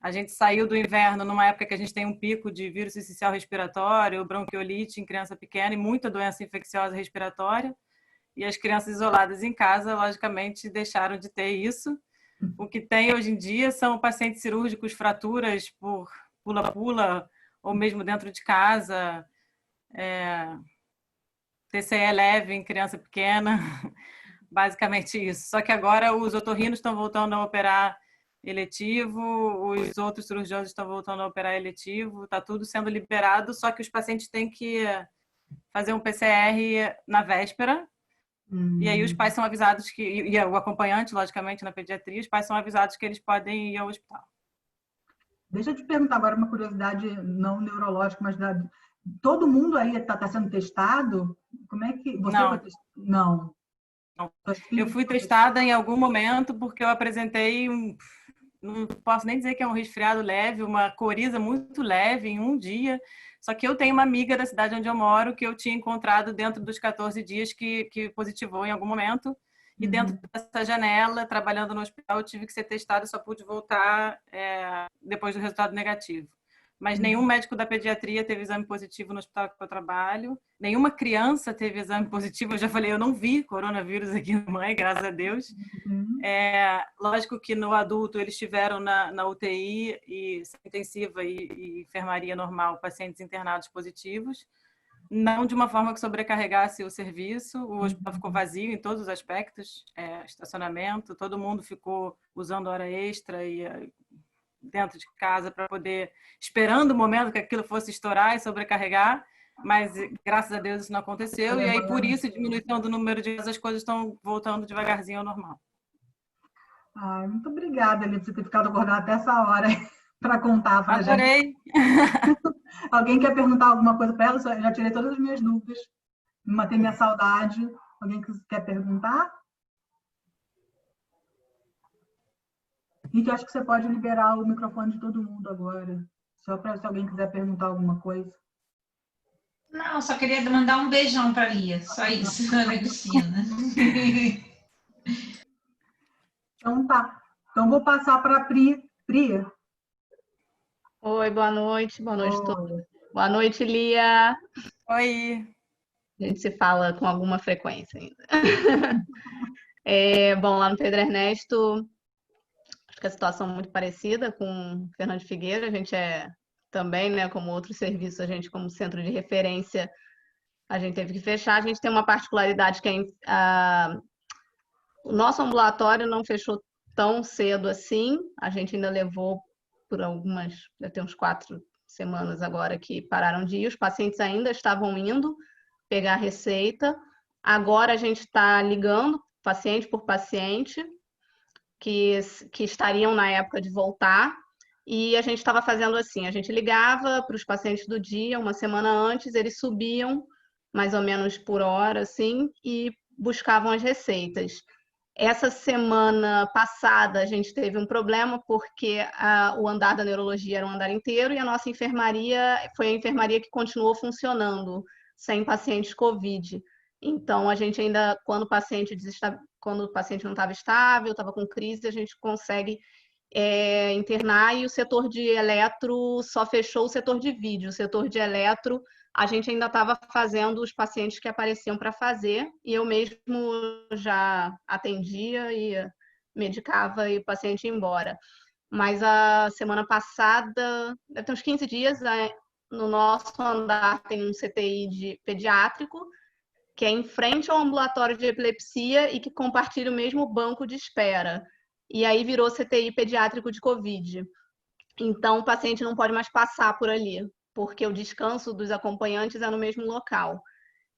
A gente saiu do inverno numa época que a gente tem um pico de vírus sincicial respiratório, bronquiolite em criança pequena e muita doença infecciosa respiratória. E as crianças isoladas em casa, logicamente, deixaram de ter isso. O que tem hoje em dia são pacientes cirúrgicos, fraturas por pula-pula, ou mesmo dentro de casa, TCE leve em criança pequena, basicamente isso. Só que agora os otorrinos estão voltando a operar eletivo, os outros cirurgiões estão voltando a operar eletivo, está tudo sendo liberado, só que os pacientes têm que fazer um PCR na véspera, e aí os pais são avisados e o acompanhante, logicamente, na pediatria, os pais são avisados que eles podem ir ao hospital. Deixa eu te perguntar agora uma curiosidade não neurológica, mas todo mundo aí está sendo testado? Como é que... Você não. Foi testado? Não. Eu fui testada em algum momento porque eu apresentei não posso nem dizer que é um resfriado leve, uma coriza muito leve em um dia. Só que eu tenho uma amiga da cidade onde eu moro que eu tinha encontrado dentro dos 14 dias que positivou em algum momento. E dentro dessa janela, trabalhando no hospital, eu tive que ser testada e só pude voltar depois do resultado negativo. Mas nenhum médico da pediatria teve exame positivo no hospital que eu trabalho. Nenhuma criança teve exame positivo. Eu já falei, eu não vi coronavírus aqui na mãe, graças a Deus. Lógico que no adulto eles tiveram na UTI e intensiva e enfermaria normal pacientes internados positivos. Não de uma forma que sobrecarregasse o serviço. O hospital ficou vazio em todos os aspectos. Estacionamento, todo mundo ficou usando hora extra e dentro de casa para poder, esperando o momento que aquilo fosse estourar e sobrecarregar, mas graças a Deus isso não aconteceu, e aí por isso a diminuição do número de casos, as coisas estão voltando devagarzinho ao normal. Muito obrigada, Eli, por você ter ficado acordada até essa hora para contar para a gente. Adorei! Alguém quer perguntar alguma coisa para ela? Eu já tirei todas as minhas dúvidas, matei minha saudade. Alguém quer perguntar? Rick, acho que você pode liberar o microfone de todo mundo agora. Só para se alguém quiser perguntar alguma coisa. Não, só queria mandar um beijão para a Lia. Só isso, Ana Cristina. Então tá. Então vou passar para a Pri. Pri. Oi, boa noite. Boa noite a todos. Boa noite, Lia. Oi! A gente se fala com alguma frequência ainda. Bom, lá no Pedro Ernesto, acho que a situação é muito parecida com Fernando de Figueira. A gente também, né, como outros serviços, a gente como centro de referência, a gente teve que fechar. A gente tem uma particularidade que o nosso ambulatório não fechou tão cedo assim. A gente ainda levou por deve ter uns 4 semanas agora que pararam de ir. Os pacientes ainda estavam indo pegar a receita. Agora a gente está ligando paciente por paciente que estariam na época de voltar, e a gente estava fazendo assim, a gente ligava para os pacientes do dia, uma semana antes, eles subiam mais ou menos por hora, assim, e buscavam as receitas. Essa semana passada a gente teve um problema porque o andar da neurologia era um andar inteiro e a nossa enfermaria foi a enfermaria que continuou funcionando sem pacientes COVID. Então, a gente ainda, quando o paciente não estava estável, estava com crise, a gente consegue internar, e o setor de eletro só fechou o setor de vídeo. O setor de eletro, a gente ainda estava fazendo os pacientes que apareciam para fazer, e eu mesmo já atendia e medicava e o paciente ia embora. Mas a semana passada, deve ter uns 15 dias, no nosso andar tem um CTI pediátrico, que é em frente ao ambulatório de epilepsia e que compartilha o mesmo banco de espera. E aí virou CTI pediátrico de Covid. Então, o paciente não pode mais passar por ali, porque o descanso dos acompanhantes é no mesmo local.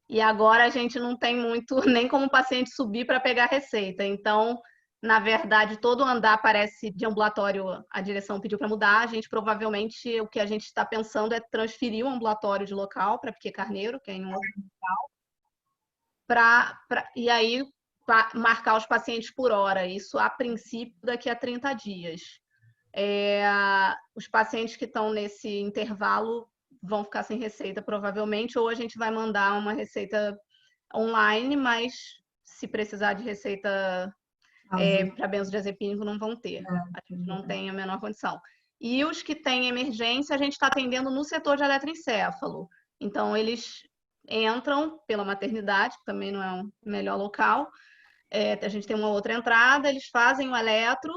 E agora a gente não tem muito, nem como o paciente subir para pegar a receita. Então, na verdade, todo andar parece de ambulatório, a direção pediu para mudar. A gente provavelmente, o que a gente está pensando é transferir o ambulatório de local para Piquet Carneiro, que é em um outro local, e aí marcar os pacientes por hora. Isso, a princípio, daqui a 30 dias. Os pacientes que estão nesse intervalo vão ficar sem receita, provavelmente, ou a gente vai mandar uma receita online, mas se precisar de receita para benzodiazepínico, não vão ter. A gente não tem a menor condição. E os que têm emergência, a gente está atendendo no setor de eletroencéfalo. Então, eles entram pela maternidade, que também não é o melhor local. A gente tem uma outra entrada, eles fazem o eletro,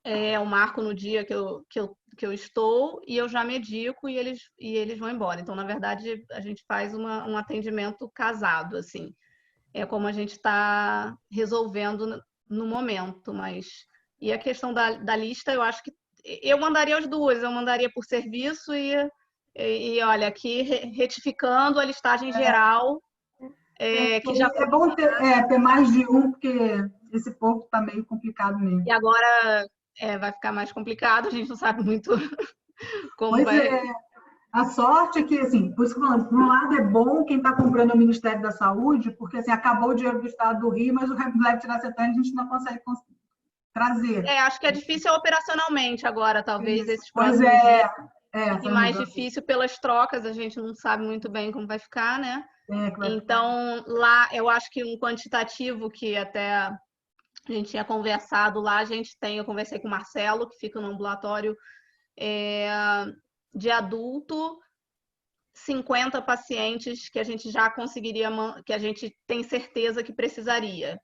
eu marco no dia que eu estou e eu já medico e eles vão embora. Então, na verdade, a gente faz um atendimento casado, assim. É como a gente está resolvendo no momento, mas... E a questão da lista, eu acho que eu mandaria as duas, eu mandaria por serviço e olha, aqui retificando a listagem geral, que já é bom ter mais de um, porque esse pouco está meio complicado mesmo. E agora vai ficar mais complicado, a gente não sabe muito como vai... A sorte é que, assim, por isso que falando, por um lado é bom quem está comprando é o Ministério da Saúde, porque assim, acabou o dinheiro do Estado do Rio, mas o levetiracetam a gente não consegue trazer. Acho que é difícil operacionalmente agora, talvez, esses Pois próximos dias. é, E mais difícil pelas trocas, a gente não sabe muito bem como vai ficar, né? Então, lá, eu acho que um quantitativo que até a gente tinha conversado lá, eu conversei com o Marcelo, que fica no ambulatório de adulto, 50 pacientes que a gente já conseguiria, que a gente tem certeza que precisaria.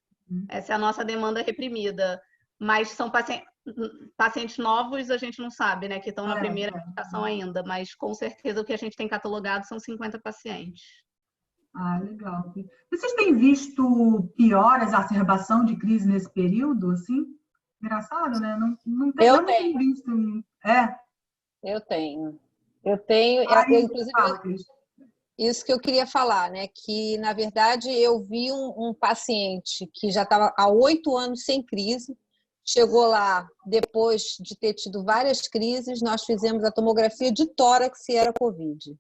Essa é a nossa demanda reprimida. Mas são pacientes novos, a gente não sabe, né? Que estão na primeira medicação ainda, mas com certeza o que a gente tem catalogado são 50 pacientes. Legal. Vocês têm visto pior exacerbação de crise nesse período, assim? Engraçado, né? Não tenho visto. Eu tenho. Inclusive, isso que eu queria falar, né? Que, na verdade, eu vi um paciente que já estava há 8 anos sem crise, chegou lá depois de ter tido várias crises, nós fizemos a tomografia de tórax e era Covid.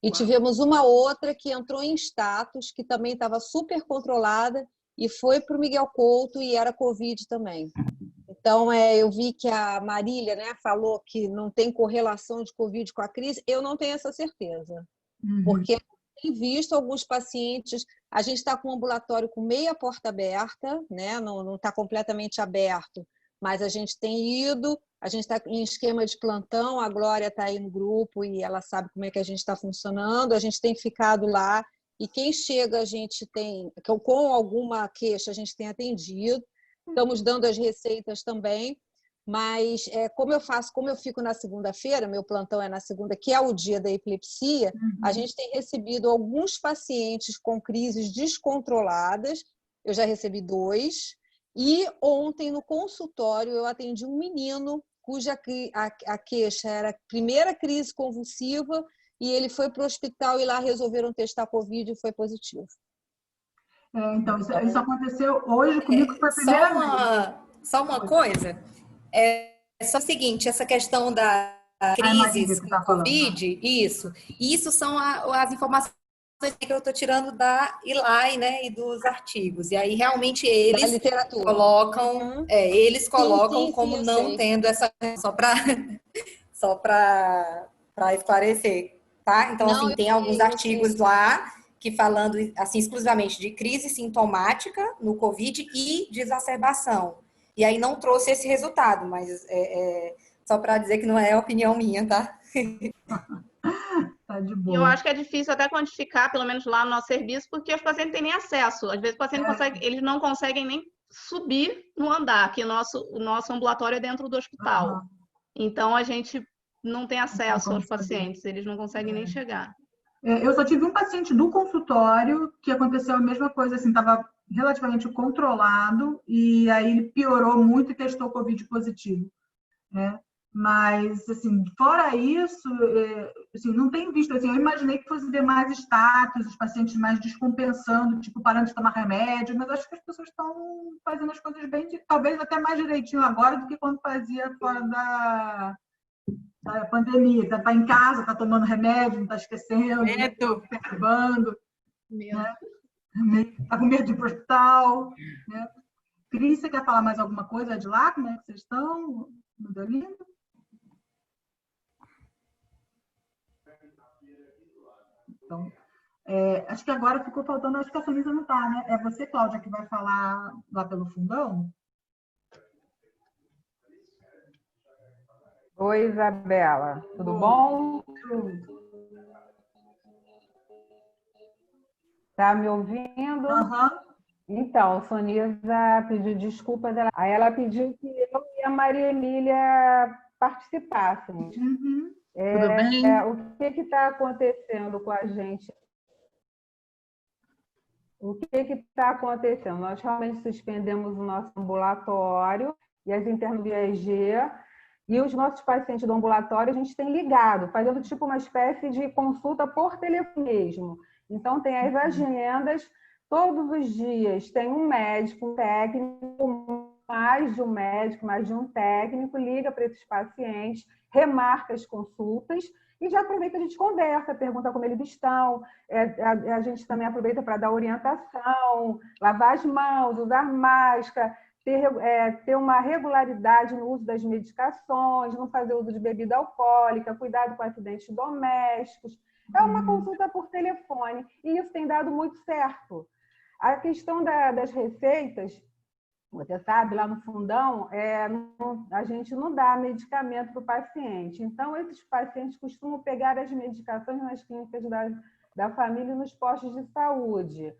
E tivemos uma outra que entrou em status, que também estava super controlada, e foi para o Miguel Couto e era Covid também. Então, eu vi que a Marília, né, falou que não tem correlação de Covid com a crise. Eu não tenho essa certeza. Porque eu tenho visto alguns pacientes... A gente está com um ambulatório com meia porta aberta, né, não está completamente aberto, mas a gente tem ido, a gente está em esquema de plantão, a Glória está aí no grupo e ela sabe como é que a gente está funcionando, a gente tem ficado lá e quem chega a gente tem, com alguma queixa, a gente tem atendido, estamos dando as receitas também, mas como eu fico na segunda-feira, meu plantão é na segunda, que é o dia da epilepsia, a gente tem recebido alguns pacientes com crises descontroladas, eu já recebi 2, e ontem no consultório eu atendi um menino cuja a queixa era a primeira crise convulsiva e ele foi para o hospital e lá resolveram testar Covid e foi positivo. Então, isso aconteceu hoje comigo, que foi a primeira vez. Só uma coisa, só o seguinte, essa questão da crise com Covid, isso são as informações que eu estou tirando da ILAI, né, e dos artigos. E aí, realmente, eles colocam, como não tendo essa... Só para esclarecer, tá? Então, assim, tem alguns artigos lá que falando, assim, exclusivamente de crise sintomática no Covid e de exacerbação. E aí não trouxe esse resultado, mas só para dizer que não é opinião minha, tá? Tá de boa. Eu acho que é difícil até quantificar, pelo menos lá no nosso serviço, porque os pacientes têm nem acesso. Às vezes o paciente eles não conseguem nem subir no andar, que o nosso ambulatório é dentro do hospital. Então, a gente não tem acesso aos pacientes, eles não conseguem nem chegar. Eu só tive um paciente do consultório que aconteceu a mesma coisa, assim, estava relativamente controlado e aí ele piorou muito e testou Covid positivo, né? Mas, assim, fora isso, assim, não tenho visto, assim, eu imaginei que fosse ter mais status, os pacientes mais descompensando, tipo, parando de tomar remédio, mas acho que as pessoas estão fazendo as coisas bem, talvez até mais direitinho agora do que quando fazia fora da pandemia. Tá em casa, tá tomando remédio, não tá esquecendo, tá perturbando, né? Tá com medo de ir pro hospital, né? Cris, você quer falar mais alguma coisa de lá? Como é que vocês estão? No Duolingo? Então, acho que agora ficou faltando, acho que a Sonisa não está, né? É você, Cláudia, que vai falar lá pelo fundão? Oi, Isabela. Tudo bom? Tá me ouvindo? Então, Sonisa pediu desculpa dela. Aí ela pediu que eu e a Maria Emília participassemos. Tudo bem? O que está acontecendo com a gente? O que está acontecendo? Nós realmente suspendemos o nosso ambulatório e as internas do IEG, e os nossos pacientes do ambulatório a gente tem ligado, fazendo tipo uma espécie de consulta por telefone mesmo. Então, tem as agendas, todos os dias tem um médico, um técnico, mais de um médico, mais de um técnico, liga para esses pacientes, remarca as consultas e já aproveita, a gente conversa, pergunta como eles estão, a gente também aproveita para dar orientação, lavar as mãos, usar máscara, ter uma regularidade no uso das medicações, não fazer uso de bebida alcoólica, cuidado com acidentes domésticos. É uma consulta por telefone e isso tem dado muito certo. A questão das receitas, você sabe, lá no fundão, a gente não dá medicamento para o paciente. Então, esses pacientes costumam pegar as medicações nas clínicas da família e nos postos de saúde.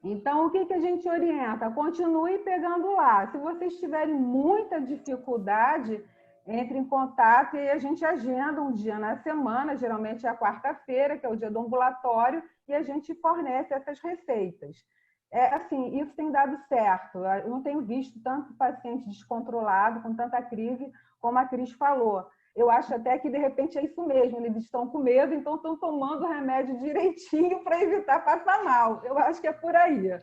Então, o que a gente orienta? Continue pegando lá. Se vocês tiverem muita dificuldade, entre em contato e a gente agenda um dia na semana, geralmente é a quarta-feira, que é o dia do ambulatório, e a gente fornece essas receitas. Assim, isso tem dado certo. Eu não tenho visto tanto paciente descontrolado, com tanta crise, como a Cris falou. Eu acho até que, de repente, é isso mesmo. Eles estão com medo, então estão tomando o remédio direitinho para evitar passar mal. Eu acho que é por aí.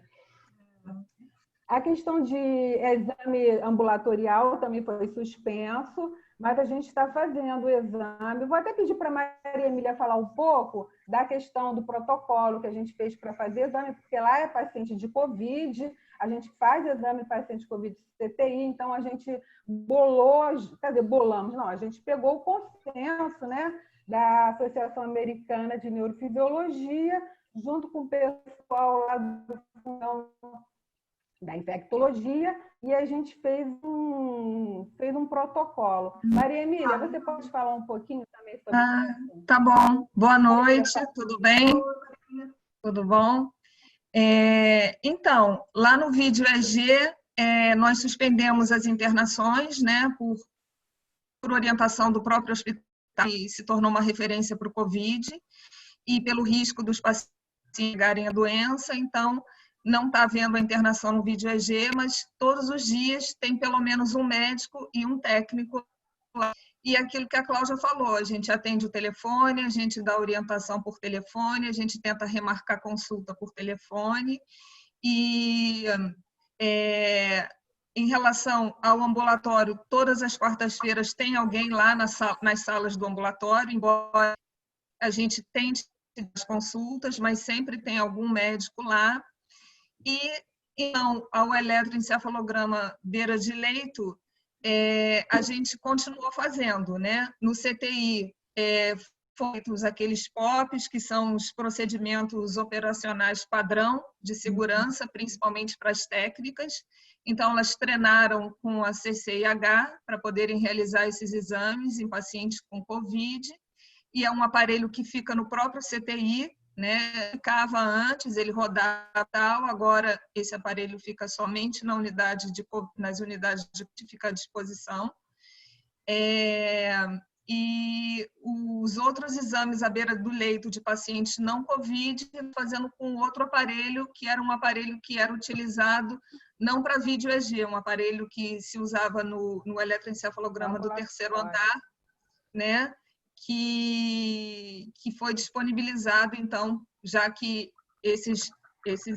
A questão de exame ambulatorial também foi suspenso, mas a gente está fazendo o exame. Vou até pedir para a Maria Emília falar um pouco da questão do protocolo que a gente fez para fazer exame, porque lá é paciente de Covid, a gente faz exame paciente de Covid CTI, então a gente bolamos, não, a gente pegou o consenso, né, da Associação Americana de Neurofisiologia, junto com o pessoal lá da infectologia, e a gente fez um protocolo. Maria Emília, você pode falar um pouquinho também sobre isso? Tá bom. Boa noite, tudo bem? Tudo bom? Então, lá no vídeo EG, nós suspendemos as internações, né, por orientação do próprio hospital, que se tornou uma referência para o Covid, e pelo risco dos pacientes pegarem a doença, então não está havendo a internação no vídeo EG, mas todos os dias tem pelo menos um médico e um técnico lá. E aquilo que a Cláudia falou, a gente atende o telefone, a gente dá orientação por telefone, a gente tenta remarcar consulta por telefone. E em relação ao ambulatório, todas as quartas-feiras tem alguém lá nas salas do ambulatório, embora a gente tente as consultas, mas sempre tem algum médico lá. E, então, ao eletroencefalograma beira de leito, a gente continuou fazendo, né? No CTI, foram feitos aqueles POPs, que são os procedimentos operacionais padrão de segurança, principalmente para as técnicas. Então, elas treinaram com a CCIH para poderem realizar esses exames em pacientes com Covid. E é um aparelho que fica no próprio CTI, né? Ficava antes, ele rodava tal, agora esse aparelho fica somente nas unidades que fica à disposição. E os outros exames à beira do leito de pacientes não Covid, fazendo com outro aparelho, que era um aparelho que era utilizado não para vídeo EG, um aparelho que se usava no eletroencefalograma do terceiro andar, né? Que foi disponibilizado, então, já que esses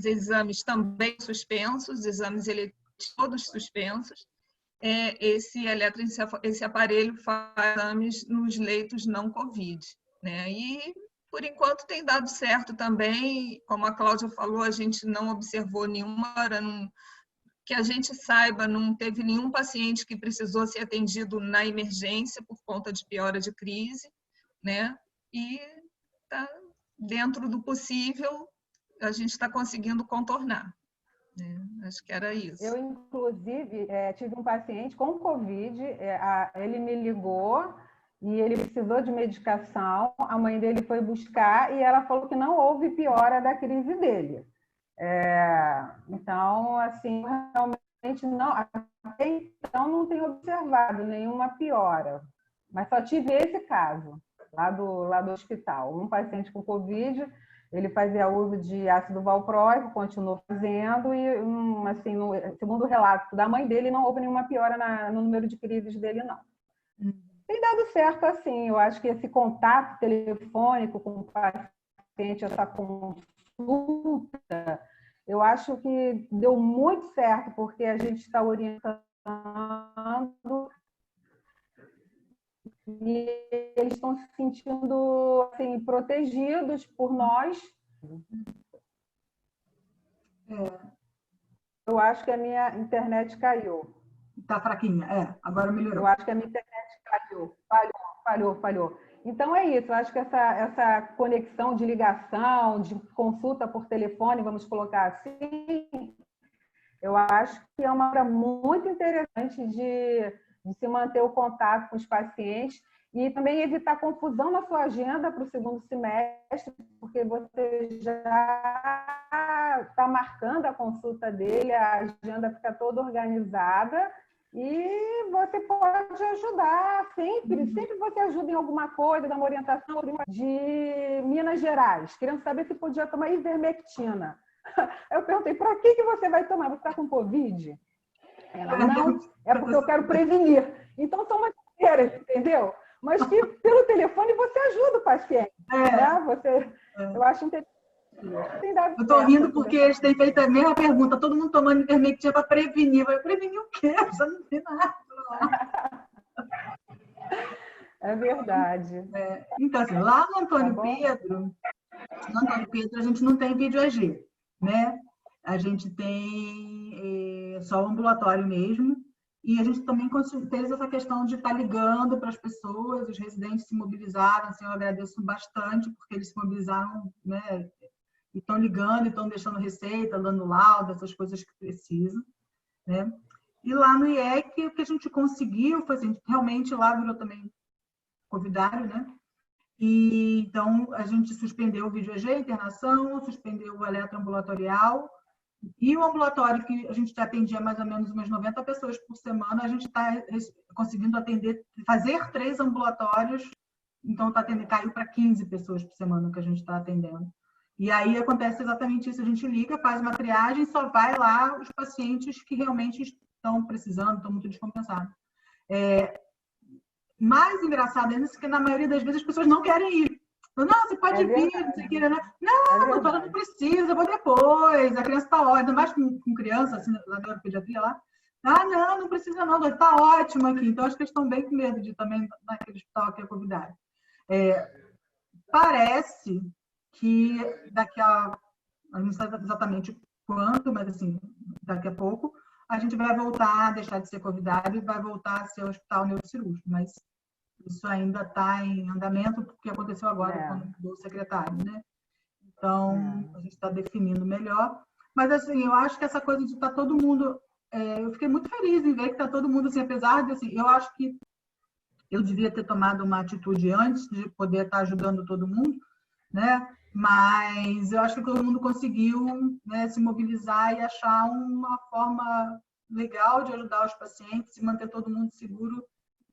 exames também suspensos, exames eletivos todos suspensos, esse aparelho faz exames nos leitos não Covid, né? E, por enquanto, tem dado certo também. Como a Cláudia falou, a gente não observou nenhuma hora, que a gente saiba, não teve nenhum paciente que precisou ser atendido na emergência por conta de piora de crise, né? E tá dentro do possível, a gente está conseguindo contornar. Acho que era isso. Eu, inclusive, tive um paciente com Covid, ele me ligou e ele precisou de medicação, a mãe dele foi buscar e ela falou que não houve piora da crise dele. Então, assim, realmente não, até então não tenho observado nenhuma piora, mas só tive esse caso lá do hospital. Um paciente com Covid, ele fazia uso de ácido valproico, continuou fazendo e, assim, segundo o relato da mãe dele, não houve nenhuma piora no número de crises dele, não. Tem dado certo, assim, eu acho que esse contato telefônico com o paciente, essa consulta, eu acho que deu muito certo, porque a gente está orientando e eles estão se sentindo assim, protegidos por nós. Eu eu acho que a minha internet caiu. Tá fraquinha, agora melhorou. Eu acho que a minha internet caiu. Falhou. Então é isso, eu acho que essa conexão de ligação, de consulta por telefone, vamos colocar assim, eu acho que é uma hora muito interessante de se manter o contato com os pacientes e também evitar confusão na sua agenda para o segundo semestre, porque você já está marcando a consulta dele, a agenda fica toda organizada e você pode ajudar sempre você ajuda em alguma coisa, dá uma orientação de Minas Gerais, querendo saber se podia tomar ivermectina. Eu perguntei, para que você vai tomar? Você está com Covid? Ela, não, é porque eu quero prevenir. Então, são umas maneiras, entendeu? Mas que pelo telefone você ajuda o paciente. Né? Eu acho interessante. Eu estou rindo porque eles têm feito a mesma pergunta. Todo mundo tomando ivermectina para prevenir. Vai prevenir o quê? Já não tem nada. É verdade. Então, assim, lá no Antônio Pedro, a gente não tem vídeo AG, né? A gente tem só o ambulatório mesmo. E a gente também fez essa questão de estar ligando para as pessoas, os residentes se mobilizaram, assim, eu agradeço bastante, porque eles se mobilizaram, né? E estão ligando, e estão deixando receita, dando laudo, essas coisas que precisam, né? E lá no IEC, o que a gente conseguiu foi assim, realmente lá virou também covidário, né? E então a gente suspendeu o vídeo EG, internação, suspendeu o eletroambulatorial, e o ambulatório que a gente atendia mais ou menos umas 90 pessoas por semana, a gente está conseguindo atender, fazer 3 ambulatórios, então caiu para 15 pessoas por semana que a gente está atendendo. E aí acontece exatamente isso, a gente liga, faz uma triagem, só vai lá os pacientes que realmente estão precisando, estão muito descompensados. Mais engraçado ainda é que na maioria das vezes as pessoas não querem ir. Não, você pode vir, não sei o que, né? Não, doutora, não precisa, eu vou depois, a criança está ótima, ainda mais com criança, assim, na neuropediatria lá. Não precisa não, está ótimo aqui. Então, acho que eles estão bem com medo de também naquele hospital que é covidário. Parece que daqui a não sei exatamente quanto, mas assim, daqui a pouco, a gente vai voltar a deixar de ser covidário e vai voltar a ser hospital neurocirúrgico, mas isso ainda está em andamento, porque aconteceu agora quando mudou o secretário, né? Então, a gente está definindo melhor. Mas, assim, eu acho que essa coisa de estar todo mundo... eu fiquei muito feliz em ver que está todo mundo, assim, apesar de, assim, eu acho que eu devia ter tomado uma atitude antes de poder estar ajudando todo mundo, né? Mas eu acho que todo mundo conseguiu, né, se mobilizar e achar uma forma legal de ajudar os pacientes e manter todo mundo seguro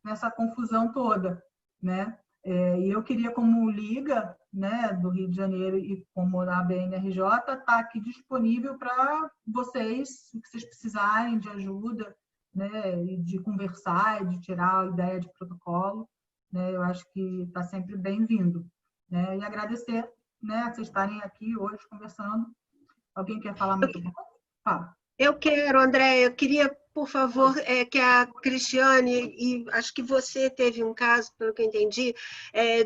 nessa confusão toda, né? E eu queria, como Liga, né, do Rio de Janeiro e como a BNRJ, estar aqui disponível para vocês, o que vocês precisarem de ajuda, né, e de conversar, de tirar a ideia de protocolo, né? Eu acho que está sempre bem-vindo, né? E agradecer, né, vocês estarem aqui hoje conversando. Alguém quer falar mais? Fala. Eu quero, André, eu queria, por favor, que a Cristiane, e acho que você teve um caso, pelo que eu entendi,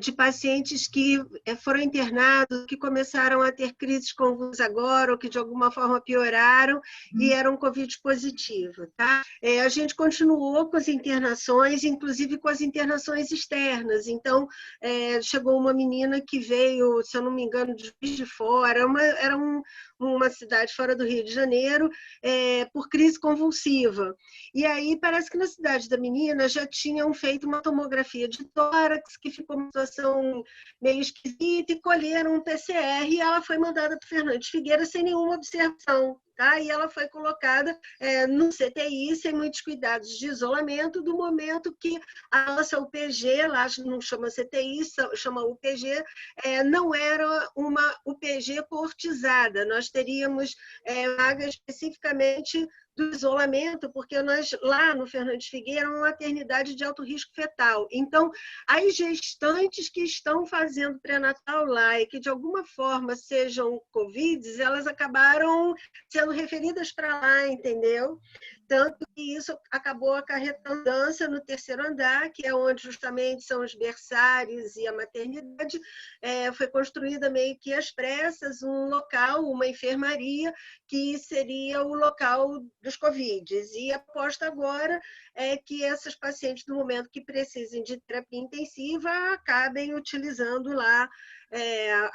de pacientes que foram internados, que começaram a ter crises convulsas agora, ou que de alguma forma pioraram e eram Covid positivo, tá? A gente continuou com as internações, inclusive com as internações externas. Então, chegou uma menina que veio, se eu não me engano, de Juiz de Fora, era uma cidade fora do Rio de Janeiro, por crise convulsiva. E aí parece que na cidade da menina já tinham feito uma tomografia de tórax, que ficou uma situação meio esquisita, e colheram um PCR, e ela foi mandada para o Fernandes Figueira sem nenhuma observação. Tá? E ela foi colocada no CTI, sem muitos cuidados de isolamento, do momento que a nossa UPG, lá não chama CTI, chama UPG, não era uma UPG cortizada. Nós teríamos vaga especificamente do isolamento, porque nós, lá no Fernandes Figueira, é uma maternidade de alto risco fetal. Então, as gestantes que estão fazendo pré-natal lá e que, de alguma forma, sejam Covid, elas acabaram sendo referidas para lá, entendeu? tanto que isso acabou acarretando dança no terceiro andar, que é onde justamente são os berçários e a maternidade. Foi construída meio que às pressas um local, uma enfermaria, que seria o local dos Covids. E a aposta agora é que essas pacientes, no momento que precisem de terapia intensiva, acabem utilizando lá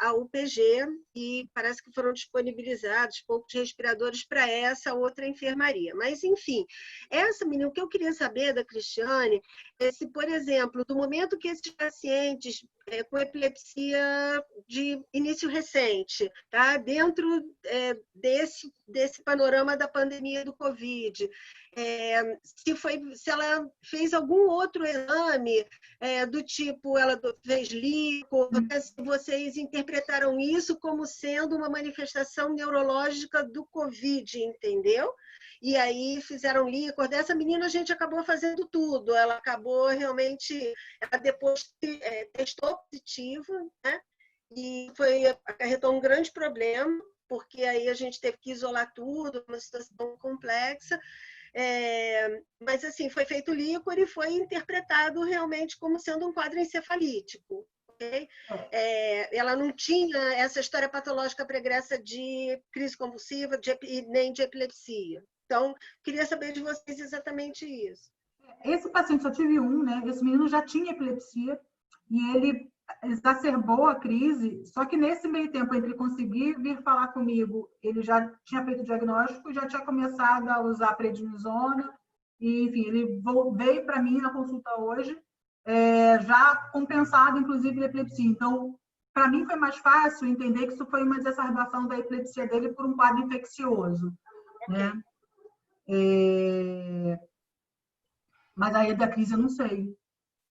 a UPG, e parece que foram disponibilizados poucos respiradores para essa outra enfermaria. Mas, enfim, essa menina, o que eu queria saber da Cristiane é se, por exemplo, do momento que esses pacientes com epilepsia de início recente, tá? Dentro desse panorama da pandemia do Covid, se ela fez algum outro exame do tipo, ela fez líquor, se vocês interpretaram isso como sendo uma manifestação neurológica do Covid, entendeu? E aí fizeram líquor. Dessa menina a gente acabou fazendo tudo. Ela acabou realmente, ela depois testou positivo, né? E acarretou um grande problema, porque aí a gente teve que isolar tudo, uma situação complexa. Mas assim, foi feito líquor e foi interpretado realmente como sendo um quadro encefalítico. Okay? Ela não tinha essa história patológica pregressa de crise convulsiva nem de epilepsia. Então, queria saber de vocês exatamente isso. Esse paciente, só tive um, né? Esse menino já tinha epilepsia e ele exacerbou a crise, só que nesse meio tempo, entre conseguir vir falar comigo, ele já tinha feito o diagnóstico e já tinha começado a usar prednisona, e, enfim, ele veio para mim na consulta hoje, já compensado, inclusive, de epilepsia. Então, para mim foi mais fácil entender que isso foi uma exacerbação da epilepsia dele por um quadro infeccioso, né? Mas aí da crise eu não sei.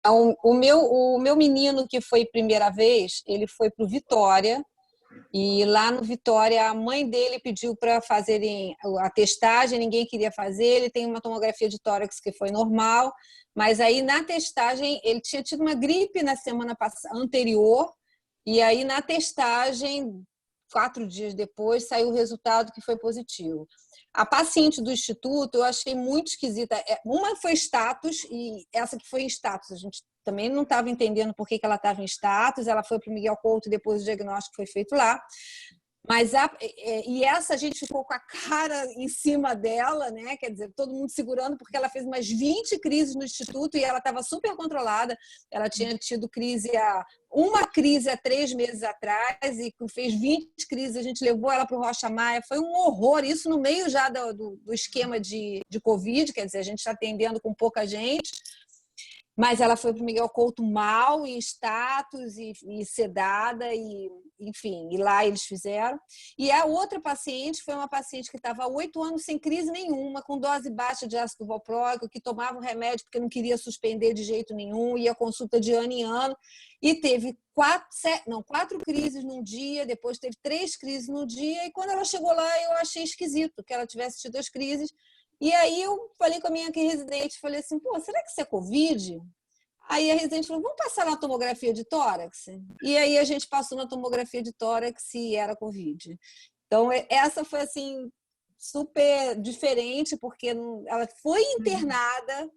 O meu menino, que foi primeira vez, ele foi para o Vitória, e lá no Vitória a mãe dele pediu para fazerem a testagem, ninguém queria fazer, ele tem uma tomografia de tórax que foi normal, mas aí na testagem ele tinha tido uma gripe na semana anterior, e aí na testagem, 4 dias depois, saiu o resultado que foi positivo. A paciente do Instituto eu achei muito esquisita. Uma foi status, e essa que foi em status, a gente também não estava entendendo por que ela estava em status, ela foi para o Miguel Couto, depois o diagnóstico foi feito lá. Mas e essa a gente ficou com a cara em cima dela, né? Quer dizer, todo mundo segurando, porque ela fez umas 20 crises no Instituto e ela estava super controlada. Ela tinha tido uma crise há 3 meses atrás e fez 20 crises. A gente levou ela para o Rocha Maia. Foi um horror, isso no meio já do esquema de Covid, quer dizer, a gente está atendendo com pouca gente. Mas ela foi para o Miguel Couto mal, em status e sedada, e enfim, e lá eles fizeram. E a outra paciente foi uma paciente que estava há 8 anos sem crise nenhuma, com dose baixa de ácido valproico, que tomava um remédio porque não queria suspender de jeito nenhum, ia consulta de ano em ano, e teve 4 crises num dia, depois teve 3 crises no dia, e quando ela chegou lá eu achei esquisito que ela tivesse tido as crises. E aí eu falei com a minha residente, falei assim, pô, será que isso é Covid? Aí a residente falou, vamos passar na tomografia de tórax? E aí a gente passou na tomografia de tórax e era Covid. Então, essa foi, assim, super diferente, porque ela foi internada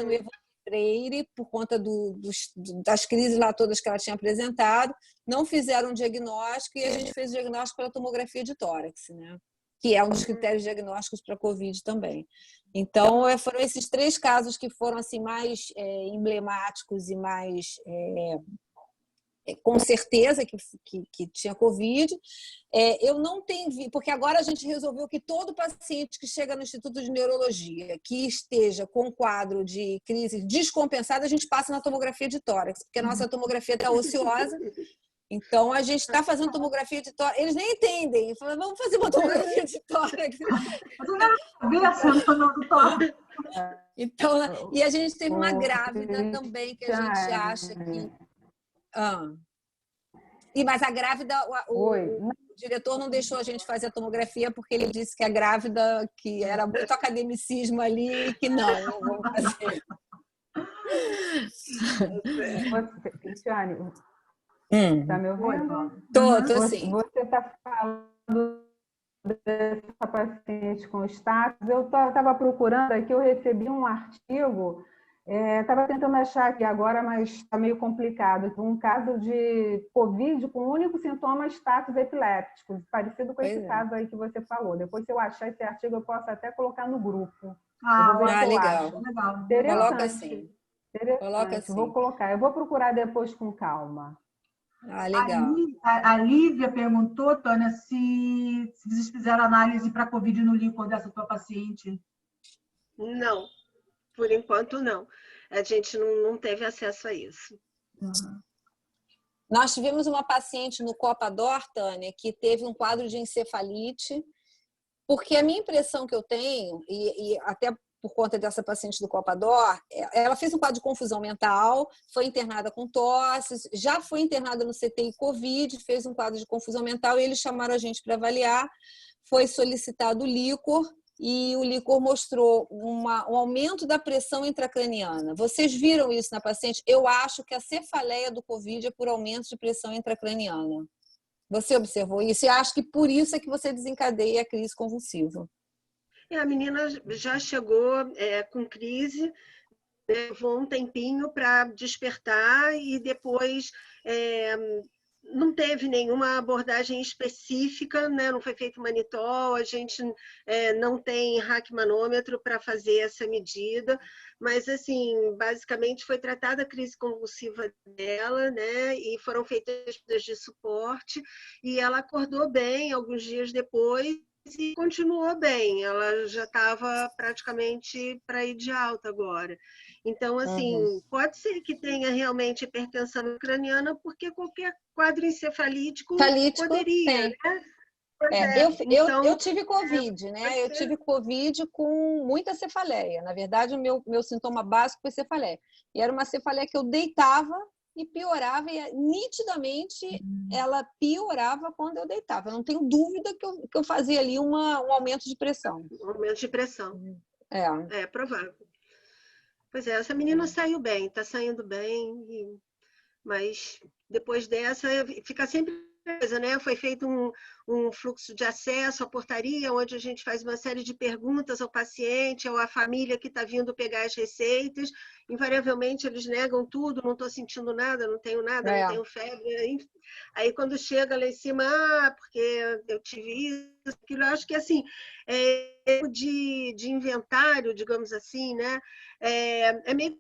no Evandro Freire por conta das crises lá todas que ela tinha apresentado, não fizeram um diagnóstico e a gente fez o diagnóstico pela tomografia de tórax, né? Que é um dos critérios diagnósticos para Covid também. Então, foram esses 3 casos que foram assim, mais emblemáticos e mais com certeza que tinha Covid. Eu não tenho, porque agora a gente resolveu que todo paciente que chega no Instituto de Neurologia, que esteja com quadro de crise descompensada, a gente passa na tomografia de tórax, porque a nossa tomografia está ociosa. Então, a gente está fazendo tomografia de tórax. Eles nem entendem. Falam, vamos fazer uma tomografia de tórax. Então, e a gente teve uma grávida também, que a gente acha que... Mas a grávida, o diretor não deixou a gente fazer a tomografia porque ele disse que a grávida, que era muito academicismo ali, que não vamos fazer. Tá me ouvindo? Tô sim. Você está falando dessa paciente com status. Eu estava procurando aqui, eu recebi um artigo, estava tentando achar aqui agora, mas está meio complicado. Um caso de Covid com o único sintoma status epilépticos, parecido com esse caso aí que você falou. Depois, se eu achar esse artigo, eu posso até colocar no grupo. Legal. Coloca assim. Coloca assim. Vou colocar. Eu vou procurar depois com calma. Legal. A Lívia perguntou, Tânia, se vocês fizeram análise para Covid no líquor dessa tua paciente. Não, por enquanto não. A gente não teve acesso a isso. Uhum. Nós tivemos uma paciente no Copa-Dor, Tânia, que teve um quadro de encefalite, porque a minha impressão que eu tenho, e até por conta dessa paciente do Copa-Dor, ela fez um quadro de confusão mental, foi internada com tosse, já foi internada no CTI Covid, fez um quadro de confusão mental e eles chamaram a gente para avaliar, foi solicitado o líquor e o líquor mostrou um aumento da pressão intracraniana. Vocês viram isso na paciente? Eu acho que a cefaleia do Covid é por aumento de pressão intracraniana. Você observou isso e acho que por isso é que você desencadeia a crise convulsiva. A menina já chegou com crise, levou um tempinho para despertar e depois não teve nenhuma abordagem específica, né? Não foi feito manitol, a gente não tem raquimanômetro para fazer essa medida, mas assim, basicamente foi tratada a crise convulsiva dela, né? E foram feitas medidas de suporte e ela acordou bem alguns dias depois e continuou bem, ela já estava praticamente para ir de alta agora. Então, assim, pode ser que tenha realmente hipertensão craniana, porque qualquer quadro encefalítico poderia, né? Eu tive Covid, né? Eu tive Covid com muita cefaleia. Na verdade, o meu sintoma básico foi cefaleia. E era uma cefaleia que eu deitava e piorava, e nitidamente ela piorava quando eu deitava. Eu não tenho dúvida que eu fazia ali um aumento de pressão. Um aumento de pressão. É provável. Pois essa menina saiu bem, está saindo bem, mas depois dessa fica sempre coisa, né? Foi feito um fluxo de acesso à portaria, onde a gente faz uma série de perguntas ao paciente, ou à família que está vindo pegar as receitas. Invariavelmente eles negam tudo, não estou sentindo nada, não tenho nada, não tenho febre. Aí quando chega lá em cima, porque eu tive isso, aquilo, eu acho que assim, de inventário, digamos assim, né? É meio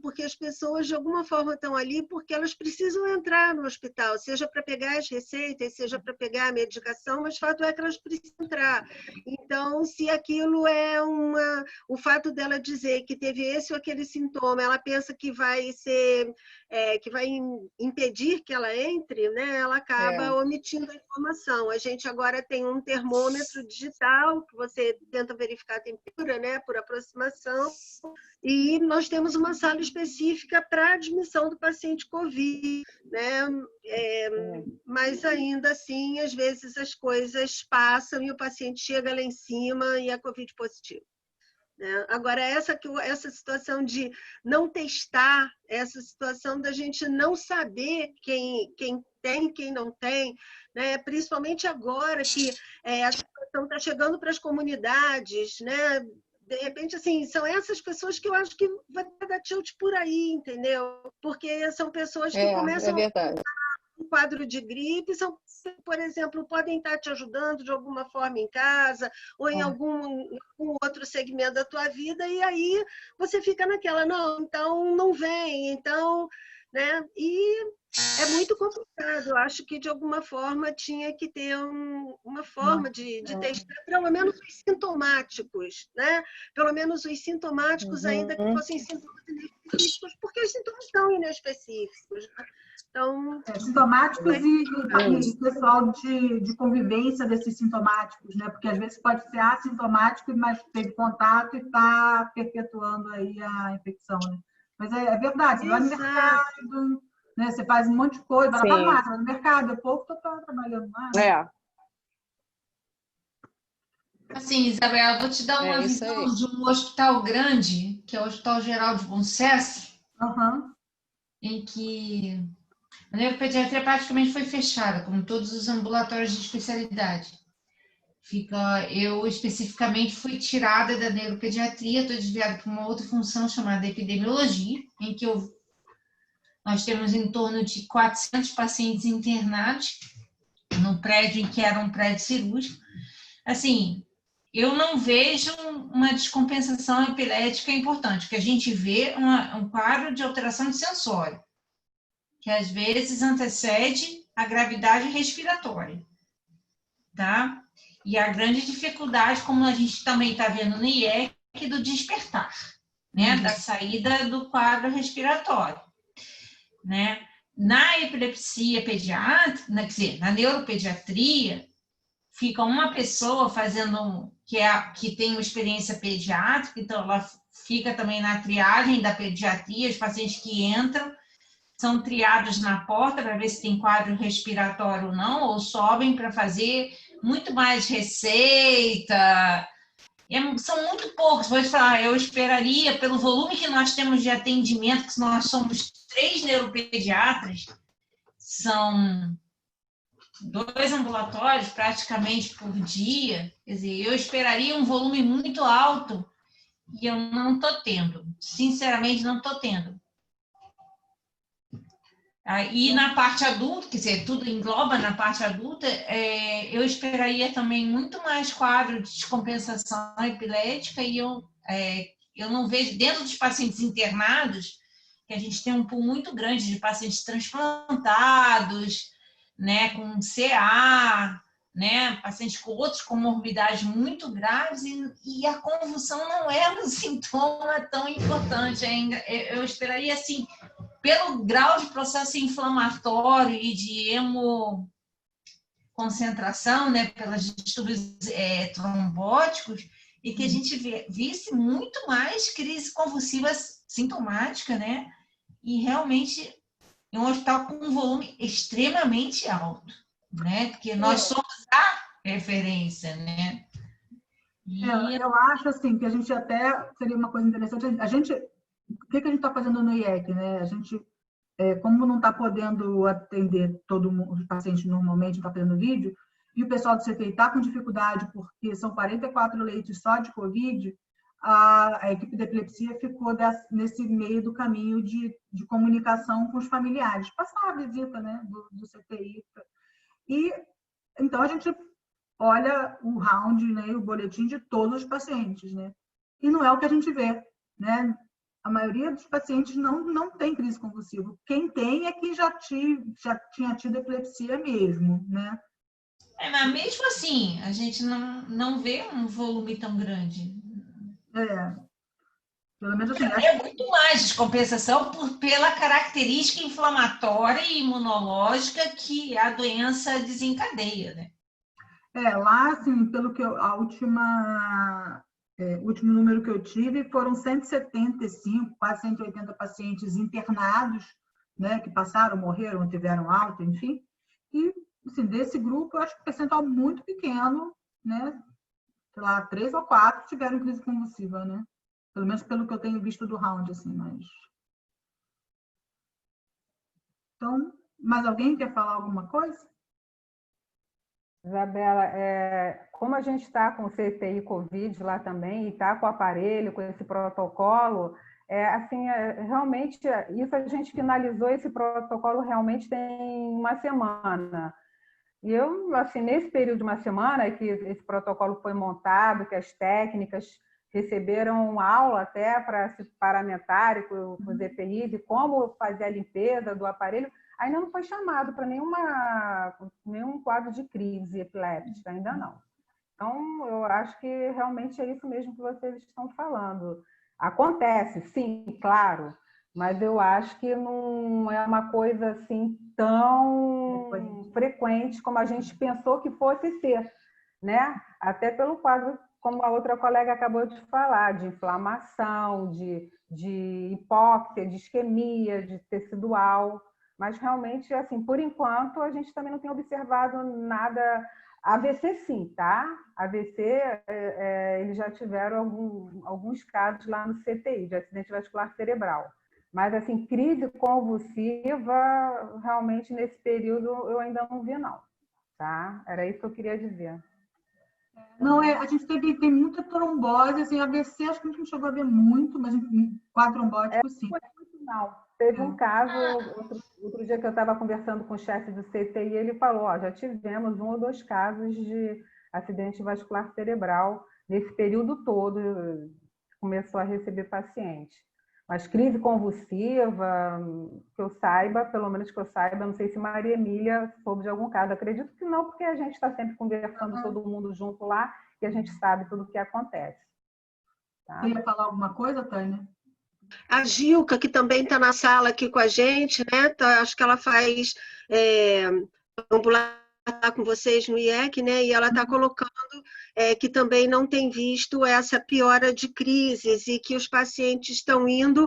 porque as pessoas de alguma forma estão ali porque elas precisam entrar no hospital, seja para pegar as receitas, seja para pegar a medicação, mas o fato é que elas precisam entrar. Então, se aquilo é o fato dela dizer que teve esse ou aquele sintoma, ela pensa que vai ser, que vai impedir que ela entre, né? Ela acaba omitindo a informação. A gente agora tem um termômetro digital que você tenta verificar a temperatura, né? Por aproximação. E nós temos uma sala específica para admissão do paciente COVID, né? Mas ainda assim, às vezes as coisas passam e o paciente chega lá em cima e é COVID positivo. Né? Agora, essa situação de não testar, essa situação da gente não saber quem tem, quem não tem, né? Principalmente agora que a situação está chegando para as comunidades, né? De repente, assim, são essas pessoas que eu acho que vai dar tilt por aí, entendeu? Porque são pessoas que começam um quadro de gripe, são, por exemplo, podem estar te ajudando de alguma forma em casa ou em algum outro segmento da tua vida, e aí você fica naquela, não, então não vem, então, né? E é muito complicado. Eu acho que, de alguma forma, tinha que ter uma forma de testar, pelo menos os sintomáticos, né? Pelo menos os sintomáticos, ainda que fossem sintomas inespecíficos, porque os sintomas são inespecíficos. Né? Então, sintomáticos e pessoal de convivência desses sintomáticos, né? Porque às vezes pode ser assintomático, mas teve contato e está perpetuando aí a infecção, né? Mas é verdade, você vai no mercado, né? Você faz um monte de coisa, vai na farmácia, vai no mercado, é pouco que eu estou trabalhando lá. Assim, Isabela, vou te dar uma visão de um hospital grande, que é o Hospital Geral de Bom Sucesso, em que a neuropediatria praticamente foi fechada, como todos os ambulatórios de especialidade. Eu especificamente fui tirada da neuropediatria, estou desviada para uma outra função chamada epidemiologia, em que nós temos em torno de 400 pacientes internados no prédio em que era um prédio cirúrgico. Assim, eu não vejo uma descompensação epilética importante, porque a gente vê um quadro de alteração de sensório, que às vezes antecede a gravidade respiratória, tá? E a grande dificuldade, como a gente também está vendo no IEC, do despertar, né? Da saída do quadro respiratório, né? Na epilepsia pediátrica, quer dizer, na neuropediatria, fica uma pessoa fazendo, que tem uma experiência pediátrica, então ela fica também na triagem da pediatria, os pacientes que entram são triados na porta para ver se tem quadro respiratório ou não, ou sobem para fazer muito mais receita. São muito poucos, vou te falar, eu esperaria, pelo volume que nós temos de atendimento, que nós somos 3 neuropediatras, são 2 ambulatórios praticamente por dia, quer dizer, eu esperaria um volume muito alto e eu não estou tendo, sinceramente não estou tendo. E na parte adulta, quer dizer, tudo engloba na parte adulta, eu esperaria também muito mais quadro de descompensação epilética e eu não vejo, dentro dos pacientes internados, que a gente tem um pool muito grande de pacientes transplantados, né, com CA, né, pacientes com outras comorbidades muito graves, e a convulsão não é um sintoma tão importante ainda. Eu esperaria, assim, pelo grau de processo inflamatório e de hemoconcentração, né, pelos distúrbios trombóticos, e que a gente visse muito mais crise convulsiva sintomática, né, e realmente em um hospital com um volume extremamente alto, né, porque nós somos a referência, né. Eu acho, assim, que a gente até, seria uma coisa interessante, o que a gente está fazendo no IEC, né? A gente, como não está podendo atender todo mundo, os pacientes normalmente, não está fazendo vídeo, e o pessoal do CTI está com dificuldade, porque são 44 leitos só de Covid, a equipe de epilepsia ficou nesse meio do caminho de comunicação com os familiares, passar a visita, né, do CTI. E, então, a gente olha o round, né, o boletim de todos os pacientes, né? E não é o que a gente vê, né? A maioria dos pacientes não tem crise convulsiva. Quem tem é quem já tinha tido epilepsia mesmo, né? Mas mesmo assim, a gente não vê um volume tão grande. Pelo menos assim. É muito mais descompensação pela característica inflamatória e imunológica que a doença desencadeia, né? Lá, assim, pelo que o último número que eu tive, foram 175, quase 180 pacientes internados, né, que passaram, morreram, tiveram alta, enfim. E, assim, desse grupo, eu acho que o percentual muito pequeno, né, sei lá, 3 ou 4 tiveram crise convulsiva, né? Pelo menos pelo que eu tenho visto do round, assim, mas... Então, mais alguém quer falar alguma coisa? Isabela, como a gente está com o CTI Covid lá também, e está com o aparelho, com esse protocolo, assim, realmente, isso a gente finalizou esse protocolo realmente tem uma semana. E eu, assim, nesse período de uma semana que esse protocolo foi montado, que as técnicas receberam aula até para se paramentarem com os EPIs de como fazer a limpeza do aparelho, ainda não foi chamado para nenhum quadro de crise epiléptica, ainda não. Então, eu acho que realmente é isso mesmo que vocês estão falando. Acontece, sim, claro, mas eu acho que não é uma coisa assim tão frequente como a gente pensou que fosse ser, né? Até pelo quadro, como a outra colega acabou de falar, de inflamação, de hipóxia, de isquemia, de tecidual. Mas realmente, assim, por enquanto, a gente também não tem observado nada. AVC sim, tá? AVC, eles já tiveram alguns casos lá no CTI, de acidente vascular cerebral. Mas, assim, crise convulsiva, realmente, nesse período, eu ainda não vi, não. Tá? Era isso que eu queria dizer. Não, a gente tem muita trombose, assim, AVC acho que a gente não chegou a ver muito, mas quadro trombótico, sim. Não. Teve um caso, outro dia que eu estava conversando com o chefe do CTI, ele falou, ó, já tivemos 1 ou 2 casos de acidente vascular cerebral nesse período todo, começou a receber paciente. Mas crise convulsiva, que eu saiba, pelo menos que eu saiba, não sei se Maria Emília soube de algum caso. Acredito que não, porque a gente está sempre conversando todo mundo junto lá e a gente sabe tudo o que acontece. Tá? Você ia falar alguma coisa, Tânia? A Gilca, que também está na sala aqui com a gente, né? Tá, acho que ela faz ambular com vocês no IEC, né? E ela está colocando que também não tem visto essa piora de crises e que os pacientes estão indo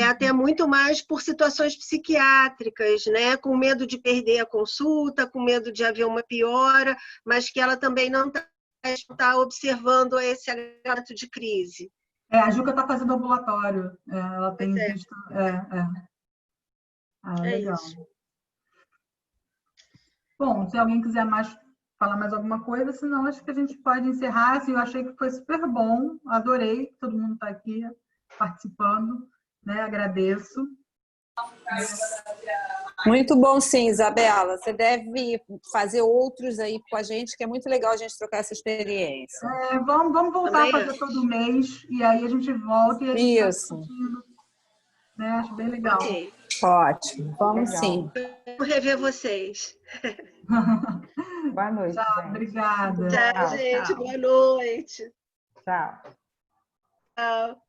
até muito mais por situações psiquiátricas, né? Com medo de perder a consulta, com medo de haver uma piora, mas que ela também não está observando esse agravamento de crise. A Juca está fazendo ambulatório, ela tem visto. Legal. Isso. Bom, se alguém quiser falar mais alguma coisa, senão acho que a gente pode encerrar. Assim, eu achei que foi super bom, adorei que todo mundo está aqui participando, né? Agradeço. Muito bom, sim, Isabela. Você deve fazer outros aí com a gente, que é muito legal a gente trocar essa experiência. Vamos voltar a fazer todo mês, e aí a gente volta e a gente Isso. Né? Acho bem legal. Okay. Ótimo, vamos Legal. sim. Vou rever vocês. Boa noite, Tchau, gente. obrigada. Tchau, gente. Tchau. Boa noite. Tchau. Tchau.